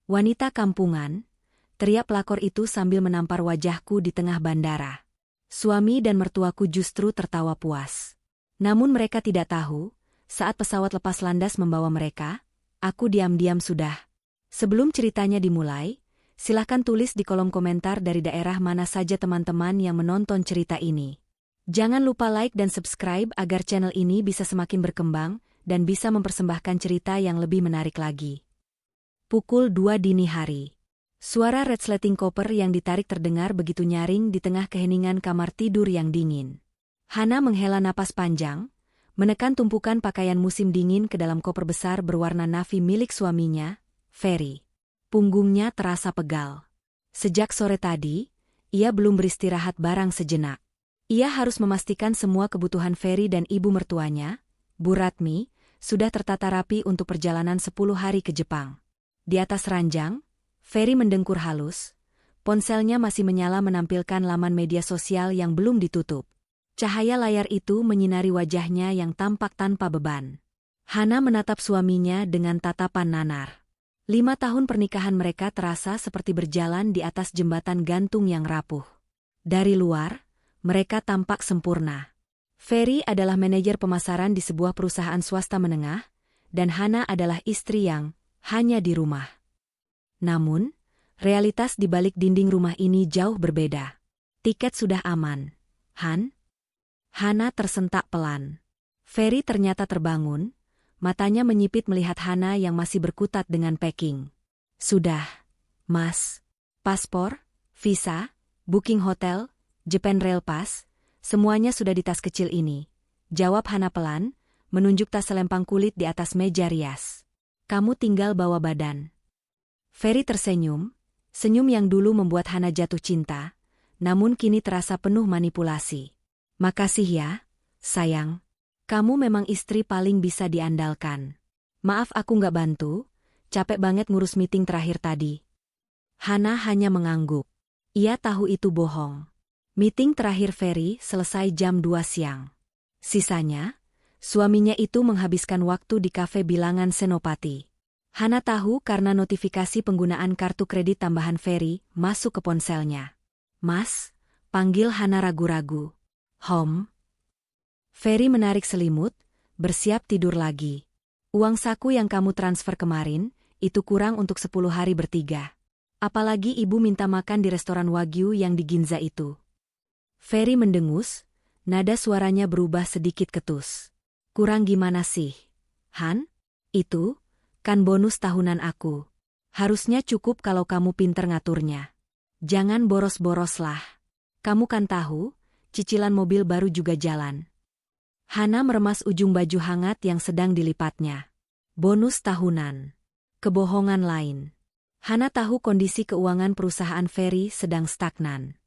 Wanita kampungan, teriak pelakor itu sambil menampar wajahku di tengah bandara. Suami dan mertuaku justru tertawa puas. Namun mereka tidak tahu, saat pesawat lepas landas membawa mereka, aku diam-diam sudah. Sebelum ceritanya dimulai, silahkan tulis di kolom komentar dari daerah mana saja teman-teman yang menonton cerita ini. Jangan lupa like dan subscribe agar channel ini bisa semakin berkembang dan bisa mempersembahkan cerita yang lebih menarik lagi. Pukul 2 dini hari. Suara resleting koper yang ditarik terdengar begitu nyaring di tengah keheningan kamar tidur yang dingin. Hana menghela napas panjang, menekan tumpukan pakaian musim dingin ke dalam koper besar berwarna navy milik suaminya, Ferry. Punggungnya terasa pegal. Sejak sore tadi, ia belum beristirahat barang sejenak. Ia harus memastikan semua kebutuhan Ferry dan ibu mertuanya, Bu Ratmi, sudah tertata rapi untuk perjalanan 10 hari ke Jepang. Di atas ranjang, Ferry mendengkur halus. Ponselnya masih menyala menampilkan laman media sosial yang belum ditutup. Cahaya layar itu menyinari wajahnya yang tampak tanpa beban. Hana menatap suaminya dengan tatapan nanar. 5 tahun pernikahan mereka terasa seperti berjalan di atas jembatan gantung yang rapuh. Dari luar, mereka tampak sempurna. Ferry adalah manajer pemasaran di sebuah perusahaan swasta menengah, dan Hana adalah istri yang hanya di rumah. Namun, realitas di balik dinding rumah ini jauh berbeda. Tiket sudah aman, Han? Hana tersentak pelan. Ferry ternyata terbangun, matanya menyipit melihat Hana yang masih berkutat dengan packing. Sudah, Mas. Paspor, visa, booking hotel, Japan Rail Pass, semuanya sudah di tas kecil ini. Jawab Hana pelan, menunjuk tas selempang kulit di atas meja rias. Kamu tinggal bawa badan. Ferry tersenyum, senyum yang dulu membuat Hana jatuh cinta, namun kini terasa penuh manipulasi. Makasih ya, sayang. Kamu memang istri paling bisa diandalkan. Maaf aku nggak bantu, capek banget ngurus meeting terakhir tadi. Hana hanya mengangguk. Ia tahu itu bohong. Meeting terakhir Ferry selesai jam 2 siang. Sisanya, suaminya itu menghabiskan waktu di kafe bilangan Senopati. Hana tahu karena notifikasi penggunaan kartu kredit tambahan Ferry masuk ke ponselnya. Mas, panggil Hana ragu-ragu. Home. Ferry menarik selimut, bersiap tidur lagi. Uang saku yang kamu transfer kemarin, itu kurang untuk 10 hari bertiga. Apalagi ibu minta makan di restoran Wagyu yang di Ginza itu. Ferry mendengus, nada suaranya berubah sedikit ketus. Kurang gimana sih, Han? Itu kan bonus tahunan aku. Harusnya cukup kalau kamu pinter ngaturnya. Jangan boros-boros lah. Kamu kan tahu, cicilan mobil baru juga jalan. Hana meremas ujung baju hangat yang sedang dilipatnya. Bonus tahunan. Kebohongan lain. Hana tahu kondisi keuangan perusahaan Ferry sedang stagnan.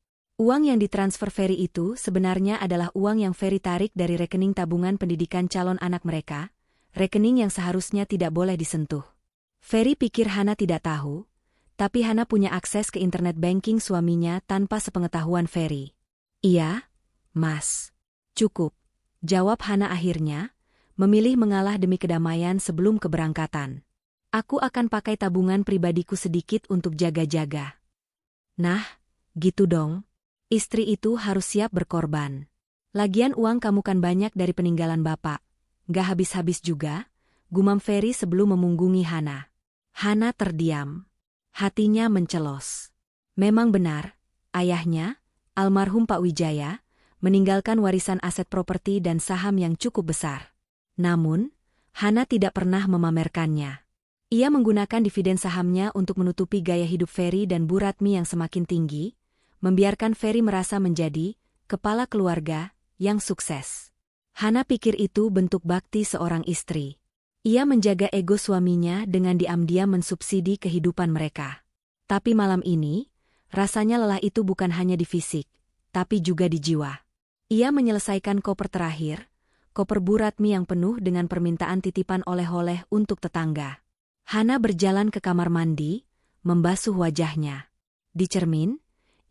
Uang yang ditransfer Ferry itu sebenarnya adalah uang yang Ferry tarik dari rekening tabungan pendidikan calon anak mereka, rekening yang seharusnya tidak boleh disentuh. Ferry pikir Hana tidak tahu, tapi Hana punya akses ke internet banking suaminya tanpa sepengetahuan Ferry. Iya, Mas. Cukup. Jawab Hana akhirnya, memilih mengalah demi kedamaian sebelum keberangkatan. Aku akan pakai tabungan pribadiku sedikit untuk jaga-jaga. Nah, gitu dong. Istri itu harus siap berkorban. Lagian uang kamu kan banyak dari peninggalan bapak. Gak habis-habis juga, gumam Ferry sebelum memunggungi Hana. Hana terdiam. Hatinya mencelos. Memang benar, ayahnya, almarhum Pak Wijaya, meninggalkan warisan aset properti dan saham yang cukup besar. Namun, Hana tidak pernah memamerkannya. Ia menggunakan dividen sahamnya untuk menutupi gaya hidup Ferry dan Bu Ratmi yang semakin tinggi, membiarkan Ferry merasa menjadi kepala keluarga yang sukses. Hana pikir itu bentuk bakti seorang istri. Ia menjaga ego suaminya dengan diam-diam mensubsidi kehidupan mereka. Tapi malam ini, rasanya lelah itu bukan hanya di fisik, tapi juga di jiwa. Ia menyelesaikan koper terakhir, koper Bu Ratmi yang penuh dengan permintaan titipan oleh-oleh untuk tetangga. Hana berjalan ke kamar mandi, membasuh wajahnya. Di cermin,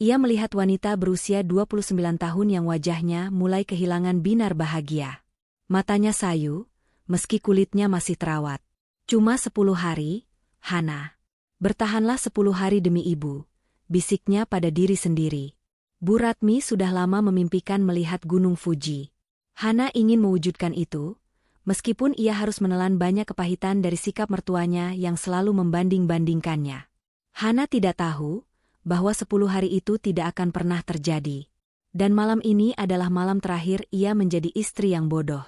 ia melihat wanita berusia 29 tahun yang wajahnya mulai kehilangan binar bahagia. Matanya sayu, meski kulitnya masih terawat. Cuma 10 hari, Hana. Bertahanlah 10 hari demi ibu, bisiknya pada diri sendiri. Bu Ratmi sudah lama memimpikan melihat Gunung Fuji. Hana ingin mewujudkan itu, meskipun ia harus menelan banyak kepahitan dari sikap mertuanya yang selalu membanding-bandingkannya. Hana tidak tahu bahwa 10 hari itu tidak akan pernah terjadi. Dan malam ini adalah malam terakhir ia menjadi istri yang bodoh.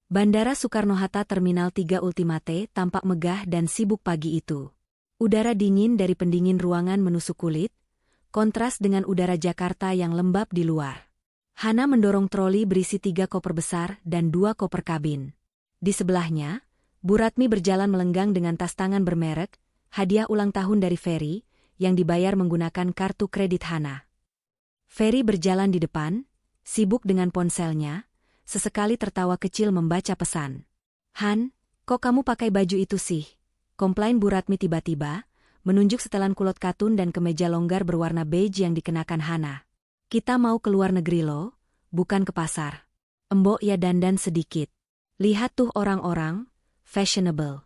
Bandara Soekarno-Hatta Terminal 3 Ultimate tampak megah dan sibuk pagi itu. Udara dingin dari pendingin ruangan menusuk kulit, kontras dengan udara Jakarta yang lembab di luar. Hana mendorong troli berisi 3 koper besar dan 2 koper kabin. Di sebelahnya, Bu Ratmi berjalan melenggang dengan tas tangan bermerek, hadiah ulang tahun dari Ferry, yang dibayar menggunakan kartu kredit Hana. Ferry berjalan di depan, sibuk dengan ponselnya, sesekali tertawa kecil membaca pesan. "Han, kok kamu pakai baju itu sih?" Komplain Bu Ratmi tiba-tiba, menunjuk setelan kulot katun dan kemeja longgar berwarna beige yang dikenakan Hana. "Kita mau keluar negeri loh, bukan ke pasar." "Embok ya dandan sedikit. Lihat tuh orang-orang, fashionable."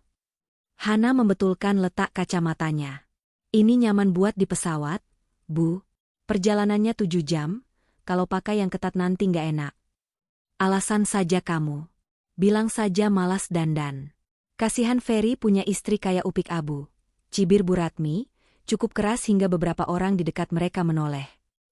Hana membetulkan letak kacamatanya. "Ini nyaman buat di pesawat, Bu. Perjalanannya 7 jam, kalau pakai yang ketat nanti nggak enak." "Alasan saja kamu. Bilang saja malas dandan." "Kasihan Ferry punya istri kayak upik abu," cibir Bu Ratmi, cukup keras hingga beberapa orang di dekat mereka menoleh.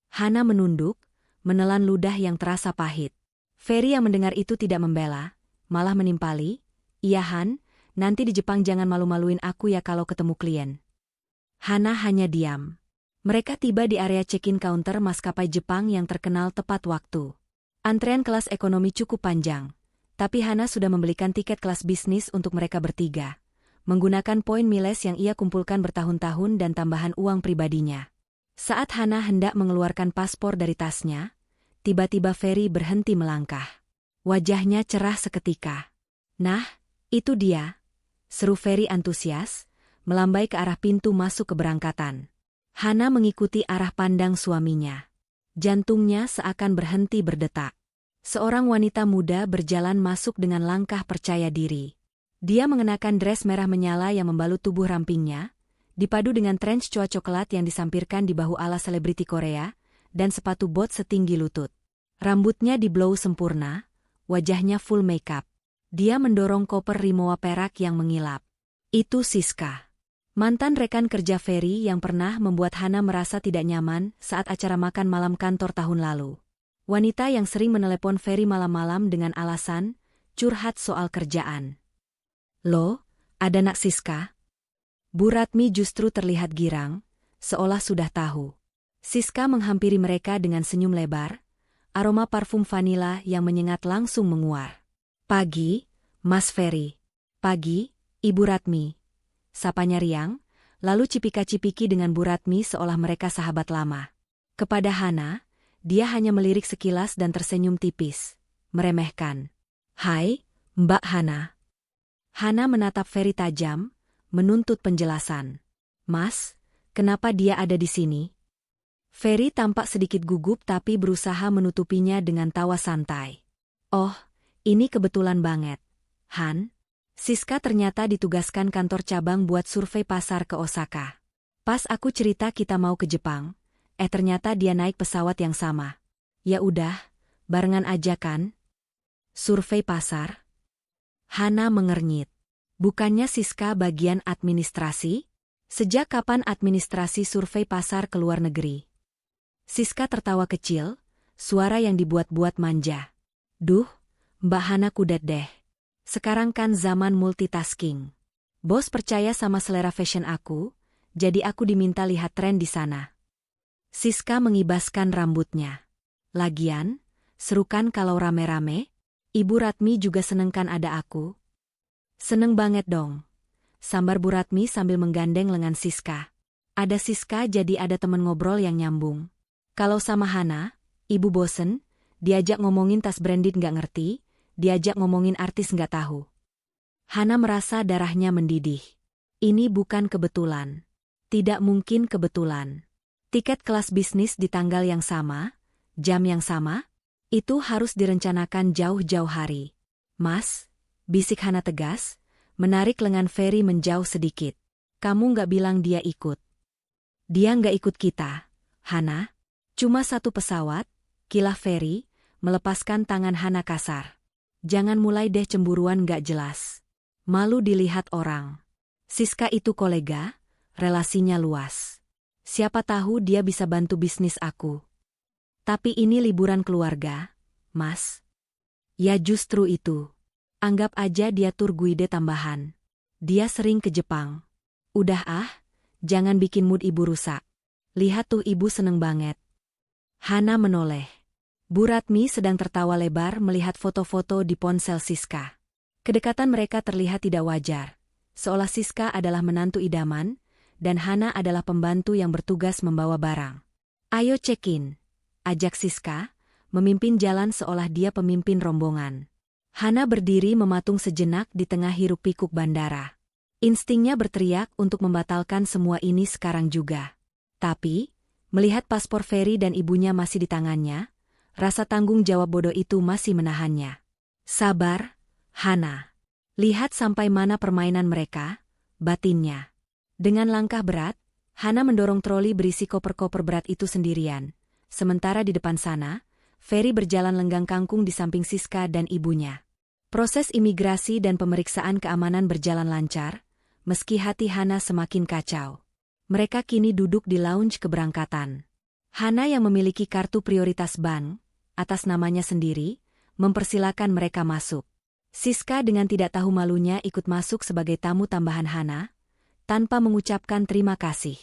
Hana menunduk, menelan ludah yang terasa pahit. Ferry yang mendengar itu tidak membela, malah menimpali, "Iya Han, nanti di Jepang jangan malu-maluin aku ya kalau ketemu klien." Hana hanya diam. Mereka tiba di area check-in counter maskapai Jepang yang terkenal tepat waktu. Antrean kelas ekonomi cukup panjang. Tapi Hana sudah membelikan tiket kelas bisnis untuk mereka bertiga, menggunakan poin miles yang ia kumpulkan bertahun-tahun dan tambahan uang pribadinya. Saat Hana hendak mengeluarkan paspor dari tasnya, tiba-tiba Ferry berhenti melangkah. Wajahnya cerah seketika. "Nah, itu dia," seru Ferry antusias, melambai ke arah pintu masuk keberangkatan. Hana mengikuti arah pandang suaminya. Jantungnya seakan berhenti berdetak. Seorang wanita muda berjalan masuk dengan langkah percaya diri. Dia mengenakan dres merah menyala yang membalut tubuh rampingnya, dipadu dengan trench coat coklat yang disampirkan di bahu ala selebriti Korea, dan sepatu bot setinggi lutut. Rambutnya di-blow sempurna, wajahnya full makeup. Dia mendorong koper Rimowa perak yang mengilap. Itu Siska, mantan rekan kerja Ferry yang pernah membuat Hana merasa tidak nyaman saat acara makan malam kantor tahun lalu. Wanita yang sering menelepon Ferry malam-malam dengan alasan curhat soal kerjaan. "Loh, ada nak Siska?" Bu Ratmi justru terlihat girang, seolah sudah tahu. Siska menghampiri mereka dengan senyum lebar, aroma parfum vanila yang menyengat langsung menguar. "Pagi, Mas Ferry." "Pagi, Ibu Ratmi." Sapanya riang, lalu cipika-cipiki dengan Bu Ratmi seolah mereka sahabat lama. Kepada Hana, dia hanya melirik sekilas dan tersenyum tipis, meremehkan. "Hai, Mbak Hana." Hana menatap Ferry tajam, menuntut penjelasan. "Mas, kenapa dia ada di sini?" Ferry tampak sedikit gugup tapi berusaha menutupinya dengan tawa santai. "Oh, ini kebetulan banget, Han. Siska ternyata ditugaskan kantor cabang buat survei pasar ke Osaka. Pas aku cerita kita mau ke Jepang, ternyata dia naik pesawat yang sama. Ya udah, barengan aja kan?" "Survei pasar?" Hana mengernyit. Bukannya Siska bagian administrasi? Sejak kapan administrasi survei pasar ke luar negeri? Siska tertawa kecil, suara yang dibuat-buat manja. "Duh, Mbak Hana kudet deh. Sekarang kan zaman multitasking. Bos percaya sama selera fashion aku, jadi aku diminta lihat tren di sana." Siska mengibaskan rambutnya. "Lagian, seru kan kalau rame-rame? Ibu Ratmi juga seneng kan ada aku?" "Seneng banget dong." Sambar Bu Ratmi sambil menggandeng lengan Siska. Ada Siska jadi ada temen ngobrol yang nyambung. Kalau sama Hana, ibu bosen, diajak ngomongin tas branded nggak ngerti, diajak ngomongin artis nggak tahu. Hana merasa darahnya mendidih. Ini bukan kebetulan. Tidak mungkin kebetulan. Tiket kelas bisnis di tanggal yang sama, jam yang sama, itu harus direncanakan jauh-jauh hari. "Mas," bisik Hana tegas, menarik lengan Ferry menjauh sedikit. Kamu nggak bilang dia ikut. Dia nggak ikut kita, Hana. Cuma satu pesawat, kilah Ferry, melepaskan tangan Hana kasar. Jangan mulai deh cemburuan nggak jelas. Malu dilihat orang. Siska itu kolega, relasinya luas. Siapa tahu dia bisa bantu bisnis aku. Tapi ini liburan keluarga, Mas. Ya justru itu. Anggap aja dia tour guide tambahan. Dia sering ke Jepang. Udah jangan bikin mood ibu rusak. Lihat tuh ibu seneng banget. Hana menoleh. Bu Ratmi sedang tertawa lebar melihat foto-foto di ponsel Siska. Kedekatan mereka terlihat tidak wajar. Seolah Siska adalah menantu idaman, dan Hana adalah pembantu yang bertugas membawa barang. Ayo check-in, ajak Siska, memimpin jalan seolah dia pemimpin rombongan. Hana berdiri mematung sejenak di tengah hiruk-pikuk bandara. Instingnya berteriak untuk membatalkan semua ini sekarang juga. Tapi, melihat paspor Ferry dan ibunya masih di tangannya, rasa tanggung jawab bodoh itu masih menahannya. Sabar, Hana. Lihat sampai mana permainan mereka, batinnya. Dengan langkah berat, Hana mendorong troli berisi koper-koper berat itu sendirian. Sementara di depan sana, Ferry berjalan lenggang kangkung di samping Siska dan ibunya. Proses imigrasi dan pemeriksaan keamanan berjalan lancar, meski hati Hana semakin kacau. Mereka kini duduk di lounge keberangkatan. Hana yang memiliki kartu prioritas bank, atas namanya sendiri, mempersilakan mereka masuk. Siska dengan tidak tahu malunya ikut masuk sebagai tamu tambahan Hana, tanpa mengucapkan terima kasih.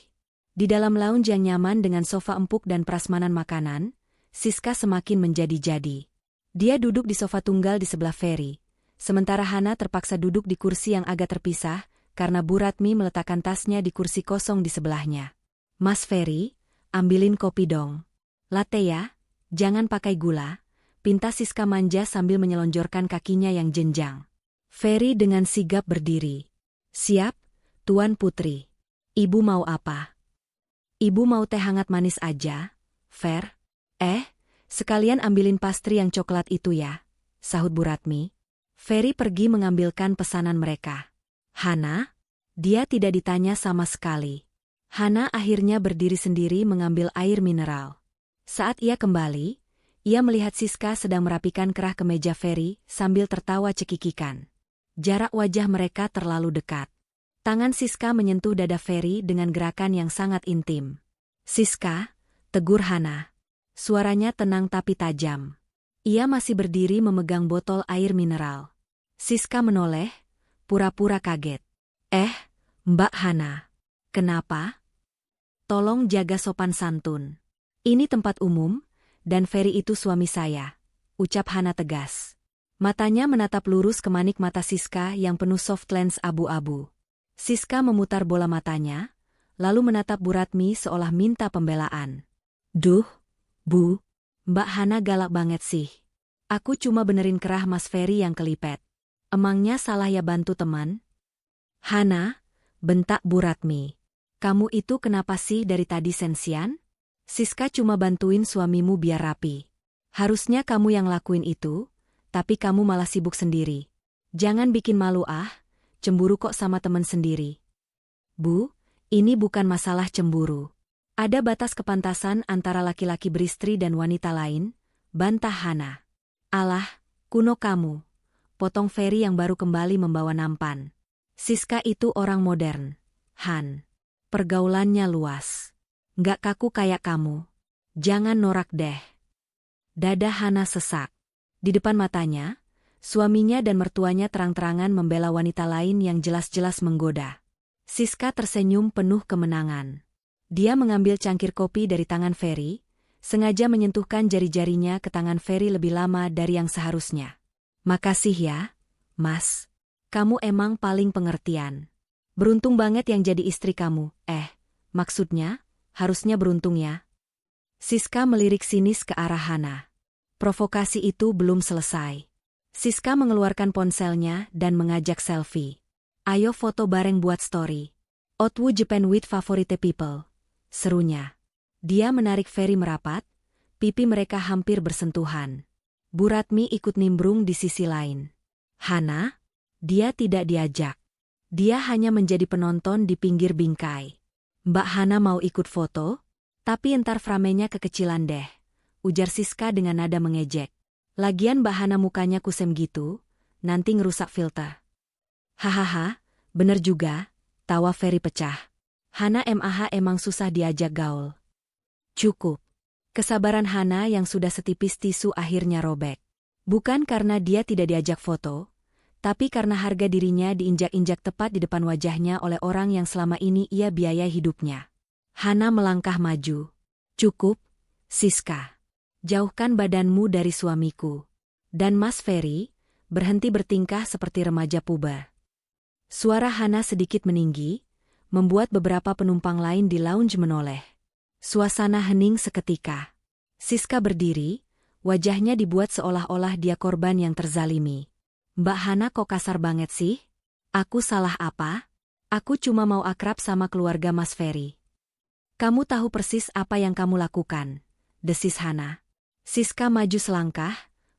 Di dalam lounge yang nyaman dengan sofa empuk dan prasmanan makanan, Siska semakin menjadi-jadi. Dia duduk di sofa tunggal di sebelah Ferry, sementara Hana terpaksa duduk di kursi yang agak terpisah, karena Bu Ratmi meletakkan tasnya di kursi kosong di sebelahnya. Mas Ferry, ambilin kopi dong. Latte ya, jangan pakai gula, pinta Siska manja sambil menyelonjorkan kakinya yang jenjang. Ferry dengan sigap berdiri. Siap, Tuan Putri. Ibu mau apa? Ibu mau teh hangat manis aja, Fer? Sekalian ambilin pastry yang coklat itu ya, sahut Bu Ratmi. Ferry pergi mengambilkan pesanan mereka. Hana? Dia tidak ditanya sama sekali. Hana akhirnya berdiri sendiri mengambil air mineral. Saat ia kembali, ia melihat Siska sedang merapikan kerah kemeja Ferry sambil tertawa cekikikan. Jarak wajah mereka terlalu dekat. Tangan Siska menyentuh dada Ferry dengan gerakan yang sangat intim. Siska, tegur Hana. Suaranya tenang tapi tajam. Ia masih berdiri memegang botol air mineral. Siska menoleh, pura-pura kaget. Mbak Hana. Kenapa? Tolong jaga sopan santun. Ini tempat umum, dan Ferry itu suami saya, ucap Hana tegas. Matanya menatap lurus ke manik mata Siska yang penuh soft lens abu-abu. Siska memutar bola matanya, lalu menatap Bu Ratmi seolah minta pembelaan. Duh, Bu, Mbak Hana galak banget sih. Aku cuma benerin kerah Mas Ferry yang kelipet. Emangnya salah ya bantu teman? Hana, bentak Bu Ratmi. Kamu itu kenapa sih dari tadi sensian? Siska cuma bantuin suamimu biar rapi. Harusnya kamu yang lakuin itu, tapi kamu malah sibuk sendiri. Jangan bikin malu cemburu kok sama teman sendiri. Bu, ini bukan masalah cemburu. Ada batas kepantasan antara laki-laki beristri dan wanita lain, bantah Hana. Alah, kuno kamu. Potong Ferry yang baru kembali membawa nampan. Siska itu orang modern, Han. Pergaulannya luas. Nggak kaku kayak kamu. Jangan norak deh. Dada Hana sesak. Di depan matanya, suaminya dan mertuanya terang-terangan membela wanita lain yang jelas-jelas menggoda. Siska tersenyum penuh kemenangan. Dia mengambil cangkir kopi dari tangan Ferry, sengaja menyentuhkan jari-jarinya ke tangan Ferry lebih lama dari yang seharusnya. Makasih ya, Mas. Kamu emang paling pengertian. Beruntung banget yang jadi istri kamu. Maksudnya, harusnya beruntung ya. Siska melirik sinis ke arah Hana. Provokasi itu belum selesai. Siska mengeluarkan ponselnya dan mengajak selfie. Ayo foto bareng buat story. Outwoo Japan with favorite people. Serunya. Dia menarik Ferry merapat, pipi mereka hampir bersentuhan. Bu Ratmi ikut nimbrung di sisi lain. Hana? Dia tidak diajak. Dia hanya menjadi penonton di pinggir bingkai. Mbak Hana mau ikut foto? Tapi entar framenya kekecilan deh, ujar Siska dengan nada mengejek. Lagian Mbak Hana mukanya kusem gitu, nanti ngerusak filter. Hahaha, bener juga, tawa Ferry pecah. Hana emang susah diajak gaul. Cukup. Kesabaran Hana yang sudah setipis tisu akhirnya robek. Bukan karena dia tidak diajak foto, tapi karena harga dirinya diinjak-injak tepat di depan wajahnya oleh orang yang selama ini ia biayai hidupnya. Hana melangkah maju. Cukup, Siska. Jauhkan badanmu dari suamiku. Dan Mas Ferry, berhenti bertingkah seperti remaja puber. Suara Hana sedikit meninggi, membuat beberapa penumpang lain di lounge menoleh. Suasana hening seketika. Siska berdiri, wajahnya dibuat seolah-olah dia korban yang terzalimi. Mbak Hana kok kasar banget sih? Aku salah apa? Aku cuma mau akrab sama keluarga Mas Ferry. Kamu tahu persis apa yang kamu lakukan, desis Hana. Siska maju selangkah,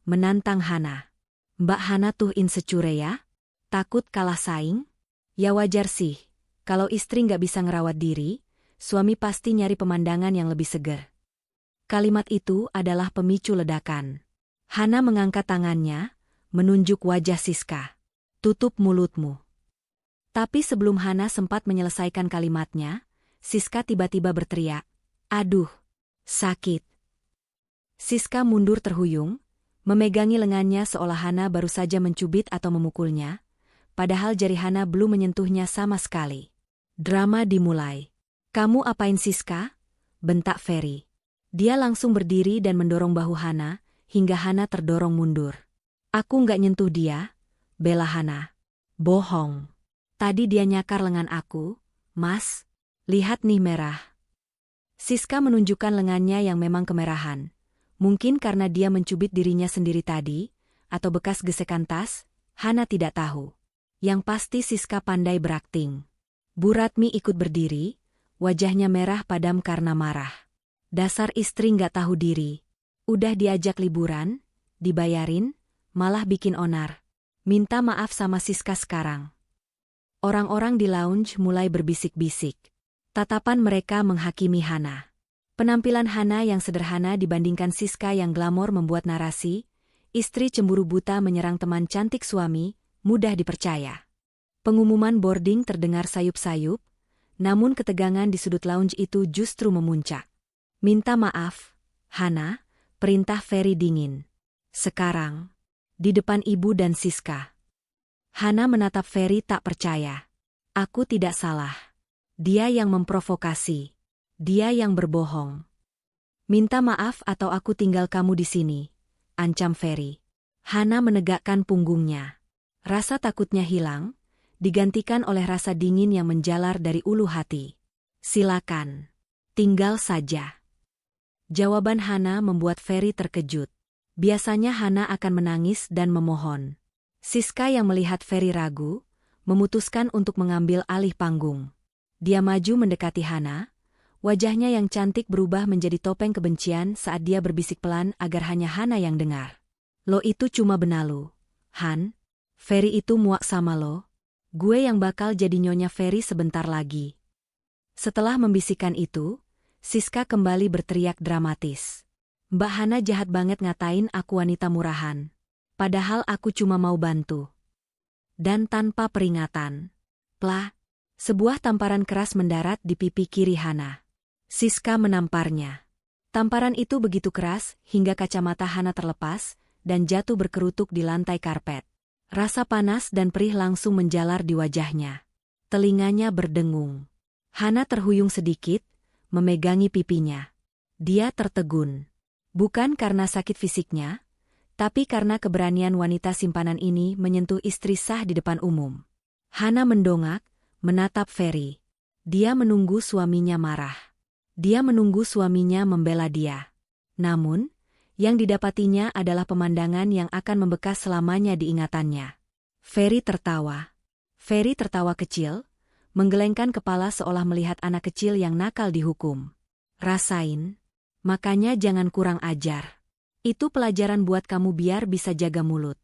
menantang Hana. Mbak Hana tuh insecure ya? Takut kalah saing? Ya wajar sih, kalau istri nggak bisa ngerawat diri, suami pasti nyari pemandangan yang lebih seger. Kalimat itu adalah pemicu ledakan. Hana mengangkat tangannya, menunjuk wajah Siska. Tutup mulutmu. Tapi sebelum Hana sempat menyelesaikan kalimatnya, Siska tiba-tiba berteriak, "Aduh, sakit." Siska mundur terhuyung, memegangi lengannya seolah Hana baru saja mencubit atau memukulnya, padahal jari Hana belum menyentuhnya sama sekali. Drama dimulai. "Kamu apain Siska?" bentak Ferry. Dia langsung berdiri dan mendorong bahu Hana, hingga Hana terdorong mundur. "Aku nggak nyentuh dia," bela Hana. "Bohong. Tadi dia nyakar lengan aku, Mas. Lihat nih merah." Siska menunjukkan lengannya yang memang kemerahan. Mungkin karena dia mencubit dirinya sendiri tadi, atau bekas gesekan tas, Hana tidak tahu. Yang pasti Siska pandai berakting. Bu Ratmi ikut berdiri, wajahnya merah padam karena marah. Dasar istri nggak tahu diri. Udah diajak liburan, dibayarin, malah bikin onar. Minta maaf sama Siska sekarang. Orang-orang di lounge mulai berbisik-bisik. Tatapan mereka menghakimi Hana. Penampilan Hana yang sederhana dibandingkan Siska yang glamor membuat narasi, istri cemburu buta menyerang teman cantik suami, mudah dipercaya. Pengumuman boarding terdengar sayup-sayup, namun ketegangan di sudut lounge itu justru memuncak. "Minta maaf, Hana," perintah Ferry dingin. "Sekarang." Di depan ibu dan Siska. Hana menatap Ferry tak percaya. "Aku tidak salah. Dia yang memprovokasi. Dia yang berbohong. Minta maaf atau aku tinggal kamu di sini," ancam Ferry. Hana menegakkan punggungnya. Rasa takutnya hilang, digantikan oleh rasa dingin yang menjalar dari ulu hati. "Silakan. Tinggal saja." Jawaban Hana membuat Ferry terkejut. Biasanya Hana akan menangis dan memohon. Siska yang melihat Ferry ragu, memutuskan untuk mengambil alih panggung. Dia maju mendekati Hana, wajahnya yang cantik berubah menjadi topeng kebencian saat dia berbisik pelan agar hanya Hana yang dengar. "Lo itu cuma benalu, Han. Ferry itu muak sama lo. Gue yang bakal jadi nyonya Ferry sebentar lagi." Setelah membisikkan itu, Siska kembali berteriak dramatis. "Mbak Hana jahat banget ngatain aku wanita murahan. Padahal aku cuma mau bantu." Dan tanpa peringatan, plak, sebuah tamparan keras mendarat di pipi kiri Hana. Siska menamparnya. Tamparan itu begitu keras hingga kacamata Hana terlepas dan jatuh berkerutuk di lantai karpet. Rasa panas dan perih langsung menjalar di wajahnya. Telinganya berdengung. Hana terhuyung sedikit, memegangi pipinya. Dia tertegun. Bukan karena sakit fisiknya, tapi karena keberanian wanita simpanan ini menyentuh istri sah di depan umum. Hana mendongak, menatap Ferry. Dia menunggu suaminya marah. Dia menunggu suaminya membela dia. Namun, yang didapatinya adalah pemandangan yang akan membekas selamanya di ingatannya. Ferry tertawa. Ferry tertawa kecil, menggelengkan kepala seolah melihat anak kecil yang nakal dihukum. "Rasain. Makanya jangan kurang ajar. Itu pelajaran buat kamu biar bisa jaga mulut."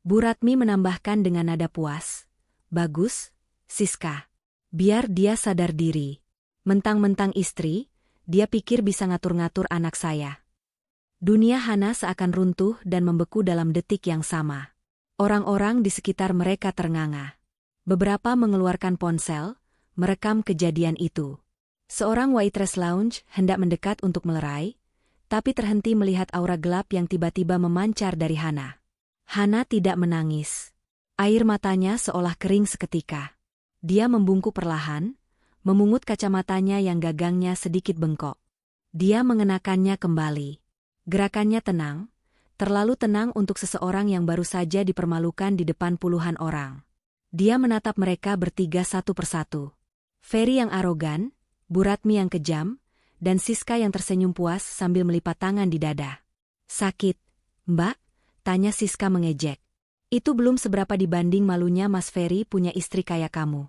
Bu Ratmi menambahkan dengan nada puas. "Bagus, Siska. Biar dia sadar diri. Mentang-mentang istri, dia pikir bisa ngatur-ngatur anak saya. Dunia Hana seakan runtuh dan membeku dalam detik yang sama. Orang-orang di sekitar mereka ternganga. Beberapa mengeluarkan ponsel, merekam kejadian itu. Seorang waitress lounge hendak mendekat untuk melerai, tapi terhenti melihat aura gelap yang tiba-tiba memancar dari Hana. Hana tidak menangis. Air matanya seolah kering seketika. Dia membungkuk perlahan, memungut kacamatanya yang gagangnya sedikit bengkok. Dia mengenakannya kembali. Gerakannya tenang, terlalu tenang untuk seseorang yang baru saja dipermalukan di depan puluhan orang. Dia menatap mereka bertiga satu persatu. Ferry yang arogan, Buratmi yang kejam, dan Siska yang tersenyum puas sambil melipat tangan di dada. "Sakit, Mbak?" tanya Siska mengejek. "Itu belum seberapa dibanding malunya Mas Ferry punya istri kayak kamu."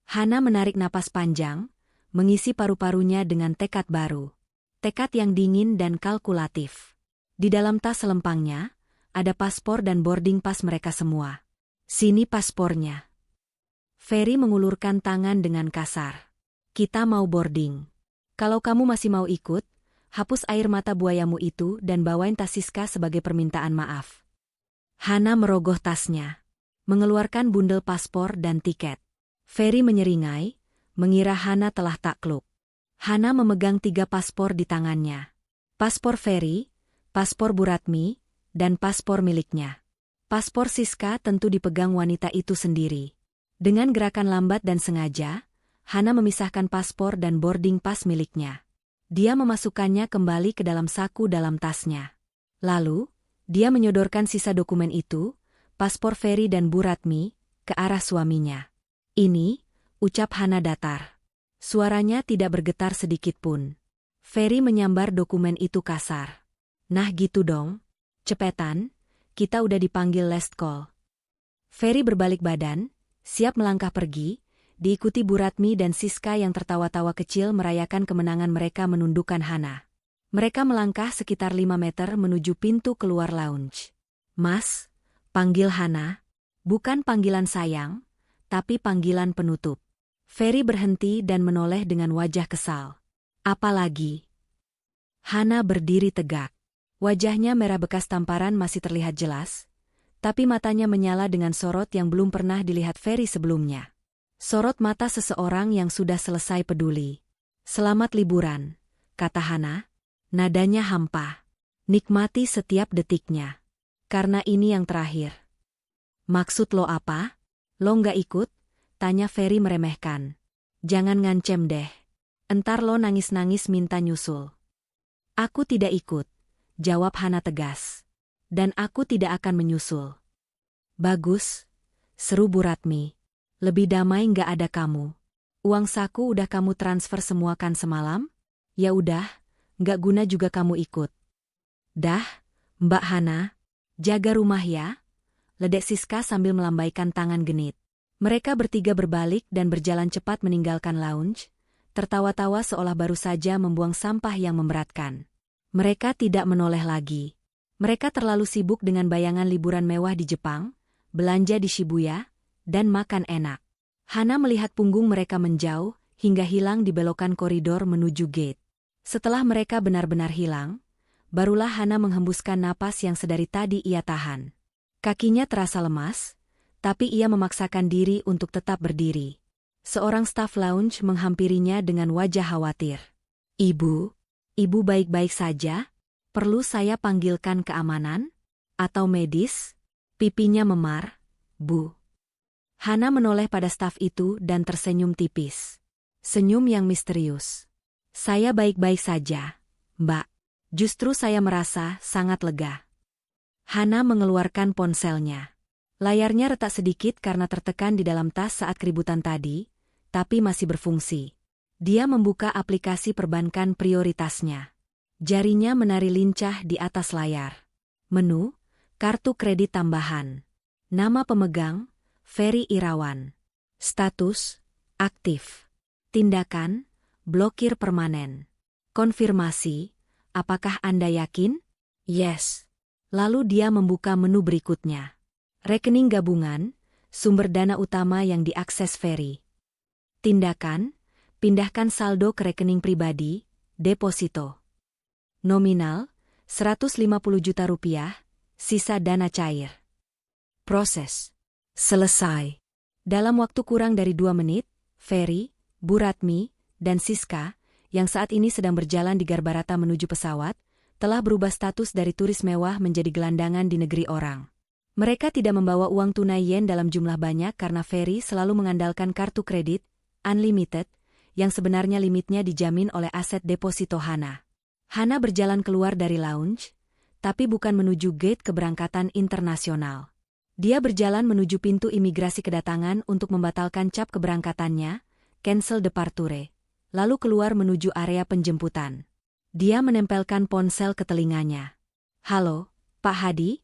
Hana menarik napas panjang, mengisi paru-parunya dengan tekad baru. Tekad yang dingin dan kalkulatif. Di dalam tas selempangnya, ada paspor dan boarding pass mereka semua. "Sini paspornya." Ferry mengulurkan tangan dengan kasar. "Kita mau boarding. Kalau kamu masih mau ikut, hapus air mata buayamu itu dan bawain tas Siska sebagai permintaan maaf." Hana merogoh tasnya, mengeluarkan bundel paspor dan tiket. Ferry menyeringai, mengira Hana telah takluk. Hana memegang 3 paspor di tangannya. Paspor Ferry, paspor Buratmi, dan paspor miliknya. Paspor Siska tentu dipegang wanita itu sendiri. Dengan gerakan lambat dan sengaja, Hana memisahkan paspor dan boarding pass miliknya. Dia memasukkannya kembali ke dalam saku dalam tasnya. Lalu, dia menyodorkan sisa dokumen itu, paspor Ferry dan Buratmi, ke arah suaminya. "Ini," ucap Hana datar. Suaranya tidak bergetar sedikit pun. Ferry menyambar dokumen itu kasar. "Nah gitu dong. Cepetan, kita udah dipanggil last call." Ferry berbalik badan, siap melangkah pergi, diikuti Buratmi dan Siska yang tertawa-tawa kecil merayakan kemenangan mereka menundukkan Hana. Mereka melangkah sekitar 5 meter menuju pintu keluar lounge. "Mas," panggil Hana. Bukan panggilan sayang, tapi panggilan penutup. Ferry berhenti dan menoleh dengan wajah kesal. "Apa lagi?" Hana berdiri tegak. Wajahnya merah bekas tamparan masih terlihat jelas, tapi matanya menyala dengan sorot yang belum pernah dilihat Ferry sebelumnya. Sorot mata seseorang yang sudah selesai peduli. "Selamat liburan," kata Hana. Nadanya hampa. "Nikmati setiap detiknya. Karena ini yang terakhir." "Maksud lo apa? Lo nggak ikut?" tanya Ferry meremehkan. "Jangan ngancem deh. Entar lo nangis-nangis minta nyusul." "Aku tidak ikut," jawab Hana tegas. "Dan aku tidak akan menyusul." "Bagus," seru Buratmi. "Lebih damai nggak ada kamu. Uang saku udah kamu transfer semua kan semalam? Ya udah, nggak guna juga kamu ikut." "Dah, Mbak Hana, jaga rumah ya," ledek Siska sambil melambaikan tangan genit. Mereka bertiga berbalik dan berjalan cepat meninggalkan lounge, tertawa-tawa seolah baru saja membuang sampah yang memberatkan. Mereka tidak menoleh lagi. Mereka terlalu sibuk dengan bayangan liburan mewah di Jepang, belanja di Shibuya, dan makan enak. Hana melihat punggung mereka menjauh, hingga hilang di belokan koridor menuju gate. Setelah mereka benar-benar hilang, barulah Hana menghembuskan napas yang sedari tadi ia tahan. Kakinya terasa lemas, tapi ia memaksakan diri untuk tetap berdiri. Seorang staf lounge menghampirinya dengan wajah khawatir. Ibu baik-baik saja? Perlu saya panggilkan keamanan? Atau medis?" Pipinya memar. "Bu." Hana menoleh pada staf itu dan tersenyum tipis. Senyum yang misterius. "Saya baik-baik saja, Mbak. Justru saya merasa sangat lega." Hana mengeluarkan ponselnya. Layarnya retak sedikit karena tertekan di dalam tas saat keributan tadi, tapi masih berfungsi. Dia membuka aplikasi perbankan prioritasnya. Jarinya menari lincah di atas layar. Menu, kartu kredit tambahan. Nama pemegang, Ferry Irawan. Status, aktif. Tindakan, blokir permanen. Konfirmasi, apakah Anda yakin? Yes. Lalu dia membuka menu berikutnya. Rekening gabungan, Sumber dana utama yang diakses Ferry. Tindakan, pindahkan saldo ke rekening pribadi, deposito. Nominal, 150 juta rupiah, sisa dana cair. Proses. Selesai. Dalam waktu kurang dari 2 menit, Ferry, Bu Ratmi, dan Siska, yang saat ini sedang berjalan di Garbarata menuju pesawat, telah berubah status dari turis mewah menjadi gelandangan di negeri orang. Mereka tidak membawa uang tunai yen dalam jumlah banyak karena Ferry selalu mengandalkan kartu kredit, unlimited, yang sebenarnya limitnya dijamin oleh aset deposito Hana. Hana berjalan keluar dari lounge, tapi bukan menuju gate keberangkatan internasional. Dia berjalan menuju pintu imigrasi kedatangan untuk membatalkan cap keberangkatannya, cancel departure, lalu keluar menuju area penjemputan. Dia menempelkan ponsel ke telinganya. "Halo, Pak Hadi?"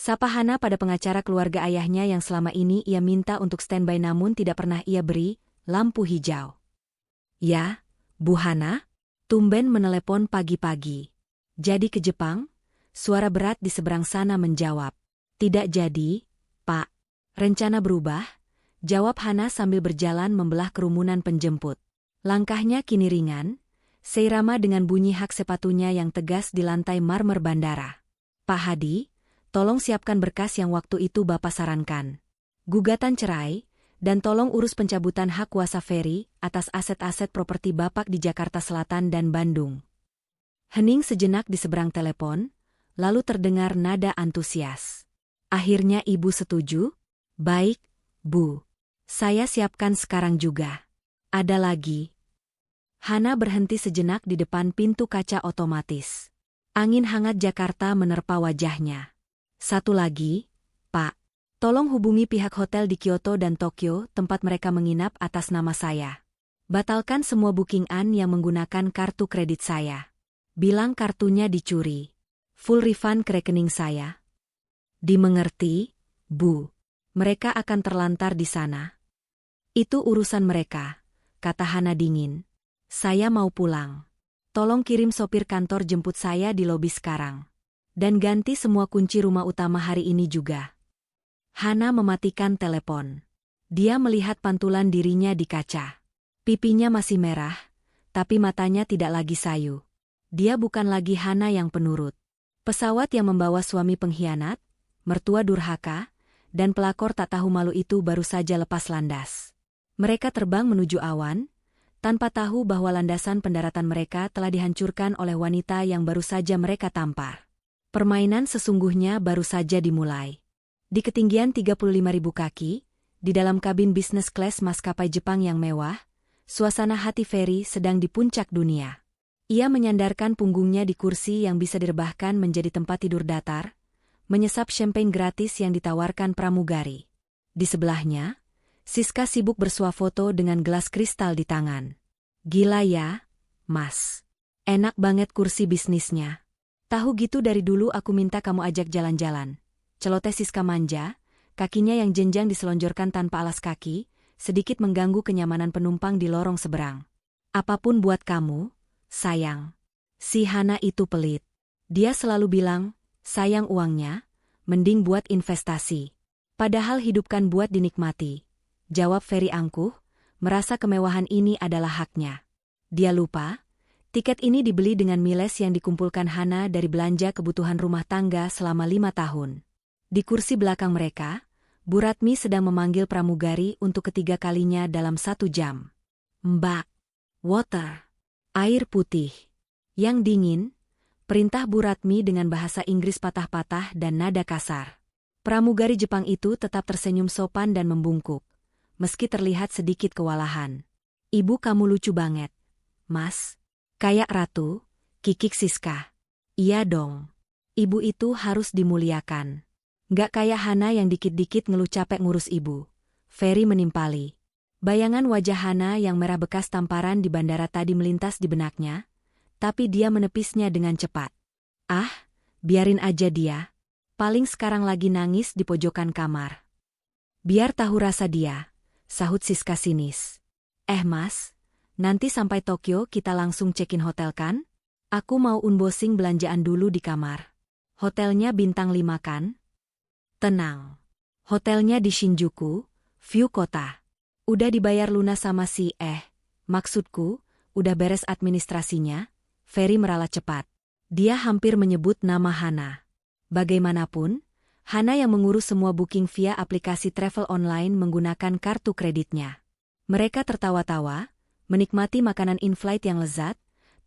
Sapa Hana pada pengacara keluarga ayahnya yang selama ini ia minta untuk standby namun tidak pernah ia beri lampu hijau. "Ya, Bu Hana?" Tumben menelepon pagi-pagi. "Jadi ke Jepang?" Suara berat di seberang sana menjawab. "Tidak jadi, Pak." "Rencana berubah?" jawab Hana sambil berjalan membelah kerumunan penjemput. Langkahnya kini ringan, seirama dengan bunyi hak sepatunya yang tegas di lantai marmer bandara. "Pak Hadi, tolong siapkan berkas yang waktu itu Bapak sarankan. Gugatan cerai, dan tolong urus pencabutan hak kuasa Ferry atas aset-aset properti Bapak di Jakarta Selatan dan Bandung." Hening sejenak di seberang telepon, lalu terdengar nada antusias. "Akhirnya Ibu setuju?" "Baik, Bu. Saya siapkan sekarang juga. Ada lagi." Hana berhenti sejenak di depan pintu kaca otomatis. Angin hangat Jakarta menerpa wajahnya. "Satu lagi, Pak. Tolong hubungi pihak hotel di Kyoto dan Tokyo tempat mereka menginap atas nama saya. Batalkan semua booking-an yang menggunakan kartu kredit saya. Bilang kartunya dicuri. Full refund ke rekening saya." "Dimengerti, Bu. Mereka akan terlantar di sana." "Itu urusan mereka," kata Hana dingin. "Saya mau pulang. Tolong kirim sopir kantor jemput saya di lobi sekarang. Dan ganti semua kunci rumah utama hari ini juga." Hana mematikan telepon. Dia melihat pantulan dirinya di kaca. Pipinya masih merah, tapi matanya tidak lagi sayu. Dia bukan lagi Hana yang penurut. Pesawat yang membawa suami pengkhianat, mertua durhaka, dan pelakor tak tahu malu itu baru saja lepas landas. Mereka terbang menuju awan, tanpa tahu bahwa landasan pendaratan mereka telah dihancurkan oleh wanita yang baru saja mereka tampar. Permainan sesungguhnya baru saja dimulai. Di ketinggian 35.000 kaki, di dalam kabin bisnis kelas maskapai Jepang yang mewah, suasana hati Ferry sedang di puncak dunia. Ia menyandarkan punggungnya di kursi yang bisa direbahkan menjadi tempat tidur datar, menyesap champagne gratis yang ditawarkan pramugari. Di sebelahnya, Siska sibuk bersuah foto dengan gelas kristal di tangan. "Gila ya, Mas. Enak banget kursi bisnisnya. Tahu gitu dari dulu aku minta kamu ajak jalan-jalan." Celoteh Siska manja, kakinya yang jenjang diselonjorkan tanpa alas kaki, sedikit mengganggu kenyamanan penumpang di lorong seberang. "Apapun buat kamu, sayang." Si Hana itu pelit. Dia selalu bilang, sayang uangnya, mending buat investasi. Padahal hidupkan buat dinikmati. Jawab Ferry angkuh, merasa kemewahan ini adalah haknya. Dia lupa, tiket ini dibeli dengan miles yang dikumpulkan Hana dari belanja kebutuhan rumah tangga selama 5 tahun. Di kursi belakang mereka, Bu Ratmi sedang memanggil pramugari untuk ketiga kalinya dalam 1 jam. "Mbak, water, air putih." "Yang dingin," perintah Bu Ratmi dengan bahasa Inggris patah-patah dan nada kasar. Pramugari Jepang itu tetap tersenyum sopan dan membungkuk, meski terlihat sedikit kewalahan. "Ibu kamu lucu banget, Mas. Kayak ratu," kikik Siska. "Iya dong. Ibu itu harus dimuliakan. Gak kayak Hana yang dikit-dikit ngeluh capek ngurus ibu." Ferry menimpali. Bayangan wajah Hana yang merah bekas tamparan di bandara tadi melintas di benaknya, tapi dia menepisnya dengan cepat. "Ah, biarin aja dia. Paling sekarang lagi nangis di pojokan kamar." "Biar tahu rasa dia," sahut Siska sinis. Mas, nanti sampai Tokyo kita langsung check-in hotel kan? Aku mau unboxing belanjaan dulu di kamar." "Hotelnya bintang 5 kan?" "Tenang. Hotelnya di Shinjuku, View kota. Udah dibayar lunas sama si maksudku, udah beres administrasinya. Ferry meralat cepat. Dia hampir menyebut nama Hana. Bagaimanapun, Hana yang mengurus semua booking via aplikasi travel online menggunakan kartu kreditnya. Mereka tertawa-tawa, menikmati makanan in-flight yang lezat,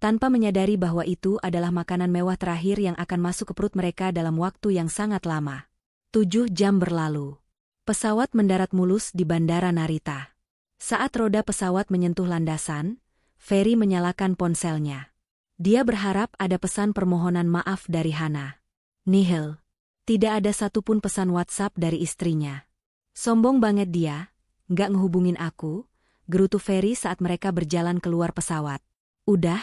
tanpa menyadari bahwa itu adalah makanan mewah terakhir yang akan masuk ke perut mereka dalam waktu yang sangat lama. 7 jam berlalu. Pesawat mendarat mulus di Bandara Narita. Saat roda pesawat menyentuh landasan, Ferry menyalakan ponselnya. Dia berharap ada pesan permohonan maaf dari Hana. Nihil. Tidak ada satupun pesan WhatsApp dari istrinya. Sombong banget dia, nggak ngehubungin aku, gerutu Ferry saat mereka berjalan keluar pesawat. Udah,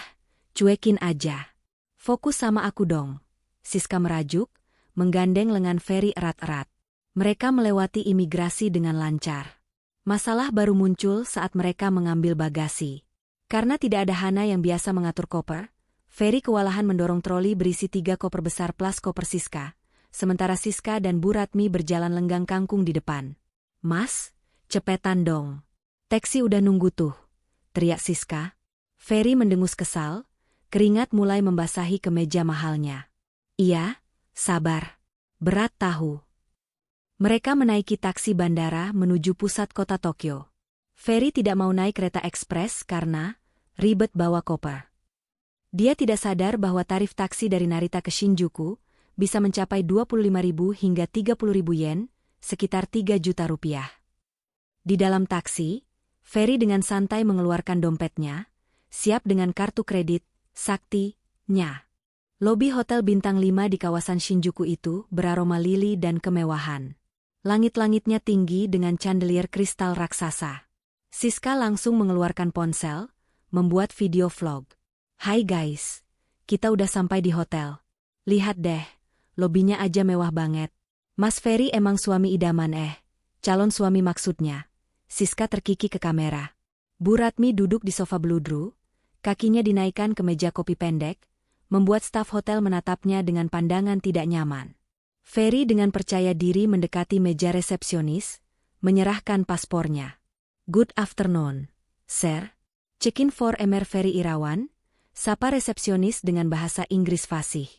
cuekin aja. Fokus sama aku dong. Siska merajuk, menggandeng lengan Ferry erat-erat. Mereka melewati imigrasi dengan lancar. Masalah baru muncul saat mereka mengambil bagasi. Karena tidak ada Hana yang biasa mengatur koper, Ferry kewalahan mendorong troli berisi 3 koper besar plus koper Siska, sementara Siska dan Bu Ratmi berjalan lenggang kangkung di depan. Mas, cepetan dong. Taksi udah nunggu tuh, teriak Siska. Ferry mendengus kesal, keringat mulai membasahi kemeja mahalnya. Iya, sabar. Berat tahu. Mereka menaiki taksi bandara menuju pusat kota Tokyo. Ferry tidak mau naik kereta ekspres karena ribet bawa koper. Dia tidak sadar bahwa tarif taksi dari Narita ke Shinjuku bisa mencapai 25.000 hingga 30.000 yen, sekitar 3 juta rupiah. Di dalam taksi, Ferry dengan santai mengeluarkan dompetnya, siap dengan kartu kredit sakti-nya. Lobi hotel bintang 5 di kawasan Shinjuku itu beraroma lili dan kemewahan. Langit-langitnya tinggi dengan chandelier kristal raksasa. Siska langsung mengeluarkan ponsel, membuat video vlog. Hai guys, kita udah sampai di hotel. Lihat deh, lobinya aja mewah banget. Mas Ferry emang suami idaman calon suami maksudnya. Siska terkikik ke kamera. Bu Ratmi duduk di sofa bludru, kakinya dinaikkan ke meja kopi pendek, membuat staf hotel menatapnya dengan pandangan tidak nyaman. Ferry dengan percaya diri mendekati meja resepsionis, menyerahkan paspornya. Good afternoon, sir. Check-in for Emer Ferry Irawan, sapa resepsionis dengan bahasa Inggris fasih.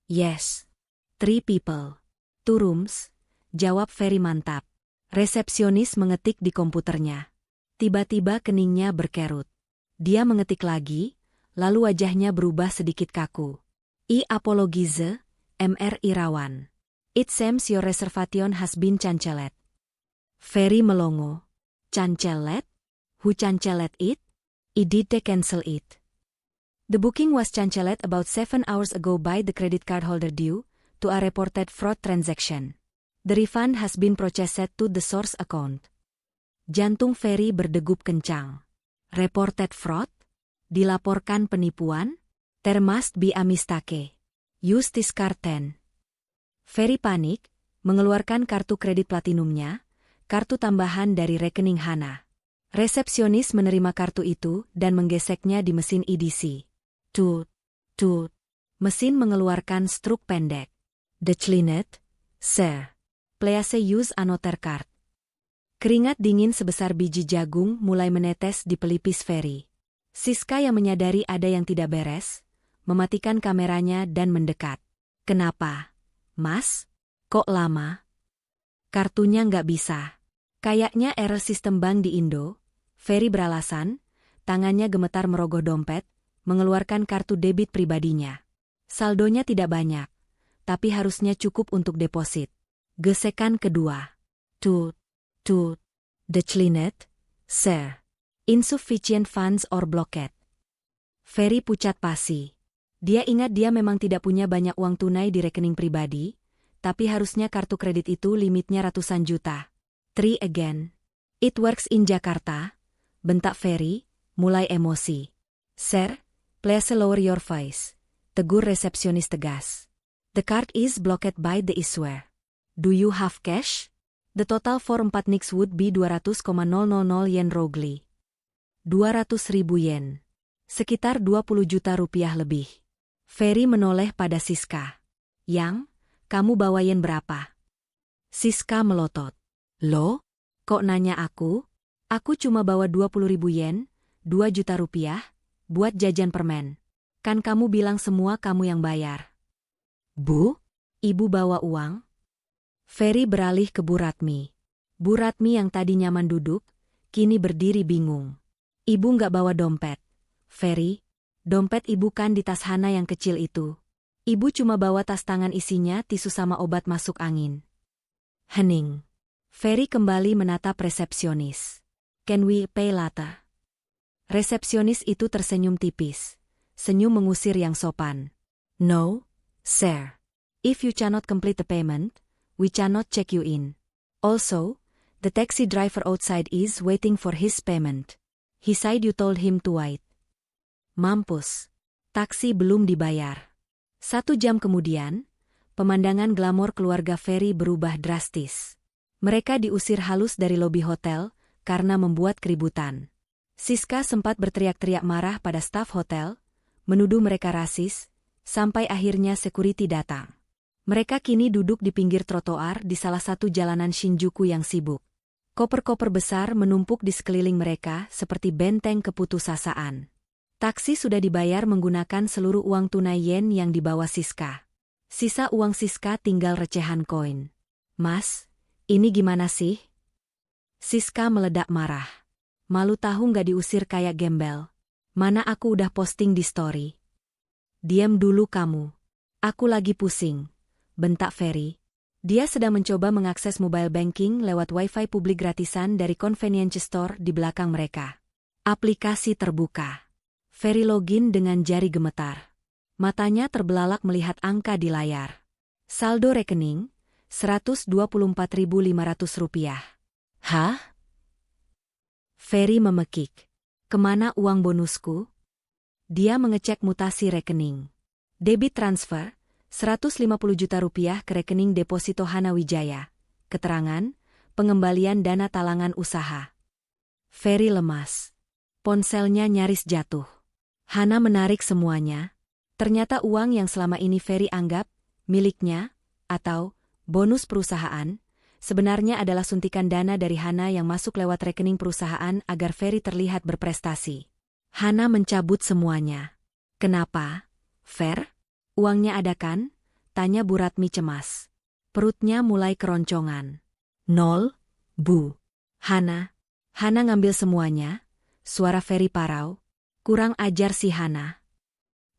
Yes. 3 people. 2 rooms, jawab Ferry mantap. Resepsionis mengetik di komputernya. Tiba-tiba keningnya berkerut. Dia mengetik lagi, lalu wajahnya berubah sedikit kaku. I apologize, Mr. Irawan. It seems your reservation has been canceled. Ferry melongo. Canceled? Who canceled it? I did cancel it. The booking was canceled about 7 hours ago by the credit card holder due to a reported fraud transaction. The refund has been processed to the source account. Jantung Ferry berdegup kencang. Reported fraud? Dilaporkan penipuan? There must be a mistake. Use this card then. Ferry panik, mengeluarkan kartu kredit platinumnya, kartu tambahan dari rekening Hana. Resepsionis menerima kartu itu dan menggeseknya di mesin EDC. Tut, tut. Mesin mengeluarkan struk pendek. Declined, sir. Please use another card. Keringat dingin sebesar biji jagung mulai menetes di pelipis Ferry. Siska yang menyadari ada yang tidak beres, mematikan kameranya dan mendekat. Kenapa? Mas? Kok lama? Kartunya nggak bisa. Kayaknya error sistem bank di Indo. Ferry beralasan, tangannya gemetar merogoh dompet, mengeluarkan kartu debit pribadinya. Saldonya tidak banyak, tapi harusnya cukup untuk deposit. Gesekan kedua. Tut, tut. Declined, sir. Insufficient funds or blocked. Ferry pucat pasi. Dia ingat dia memang tidak punya banyak uang tunai di rekening pribadi, tapi harusnya kartu kredit itu limitnya ratusan juta. Try again. It works in Jakarta. Bentak Ferry, mulai emosi. Sir, please lower your voice. Tegur resepsionis tegas. The card is blocked by the issuer. Do you have cash? The total for 4 nix would be 200,000 yen roughly. 200.000 yen. Sekitar 20 juta rupiah lebih. Ferry menoleh pada Siska. Yang, kamu bawa yen berapa? Siska melotot. Lo? Kok nanya aku? Aku cuma bawa 20.000 yen, 2 juta rupiah, buat jajan permen. Kan kamu bilang semua kamu yang bayar. Bu? Ibu bawa uang? Ferry beralih ke Bu Ratmi. Bu Ratmi yang tadi nyaman duduk, kini berdiri bingung. Ibu nggak bawa dompet. Ferry, dompet ibu kan di tas Hana yang kecil itu. Ibu cuma bawa tas tangan isinya tisu sama obat masuk angin. Hening. Ferry kembali menatap resepsionis. Can we pay later? Resepsionis itu tersenyum tipis. Senyum mengusir yang sopan. No, sir. If you cannot complete the payment, we cannot check you in. Also, the taxi driver outside is waiting for his payment. He said you told him to wait. Mampus. Taksi belum dibayar. 1 jam kemudian, pemandangan glamor keluarga Ferry berubah drastis. Mereka diusir halus dari lobi hotel karena membuat keributan. Siska sempat berteriak-teriak marah pada staf hotel, menuduh mereka rasis, sampai akhirnya security datang. Mereka kini duduk di pinggir trotoar di salah satu jalanan Shinjuku yang sibuk. Koper-koper besar menumpuk di sekeliling mereka seperti benteng keputusasaan. Taksi sudah dibayar menggunakan seluruh uang tunai yen yang dibawa Siska. Sisa uang Siska tinggal recehan koin. Mas, ini gimana sih? Siska meledak marah. Malu tahu nggak diusir kayak gembel. Mana aku udah posting di story. Diam dulu kamu. Aku lagi pusing. Bentak Ferry. Dia sedang mencoba mengakses mobile banking lewat wifi publik gratisan dari convenience store di belakang mereka. Aplikasi terbuka. Ferry login dengan jari gemetar. Matanya terbelalak melihat angka di layar. Saldo rekening, Rp124.500. Hah? Ferry memekik. Kemana uang bonusku? Dia mengecek mutasi rekening. Debit transfer, 150 juta rupiah ke rekening deposito Hana Wijaya. Keterangan, pengembalian dana talangan usaha. Ferry lemas. Ponselnya nyaris jatuh. Hana menarik semuanya. Ternyata uang yang selama ini Ferry anggap miliknya, atau bonus perusahaan, sebenarnya adalah suntikan dana dari Hana yang masuk lewat rekening perusahaan agar Ferry terlihat berprestasi. Hana mencabut semuanya. Kenapa? Fer? Uangnya ada kan? Tanya Bu Ratmi cemas. Perutnya mulai keroncongan. Nol, Bu. Hana. Hana ngambil semuanya. Suara Ferry parau. Kurang ajar si Hana.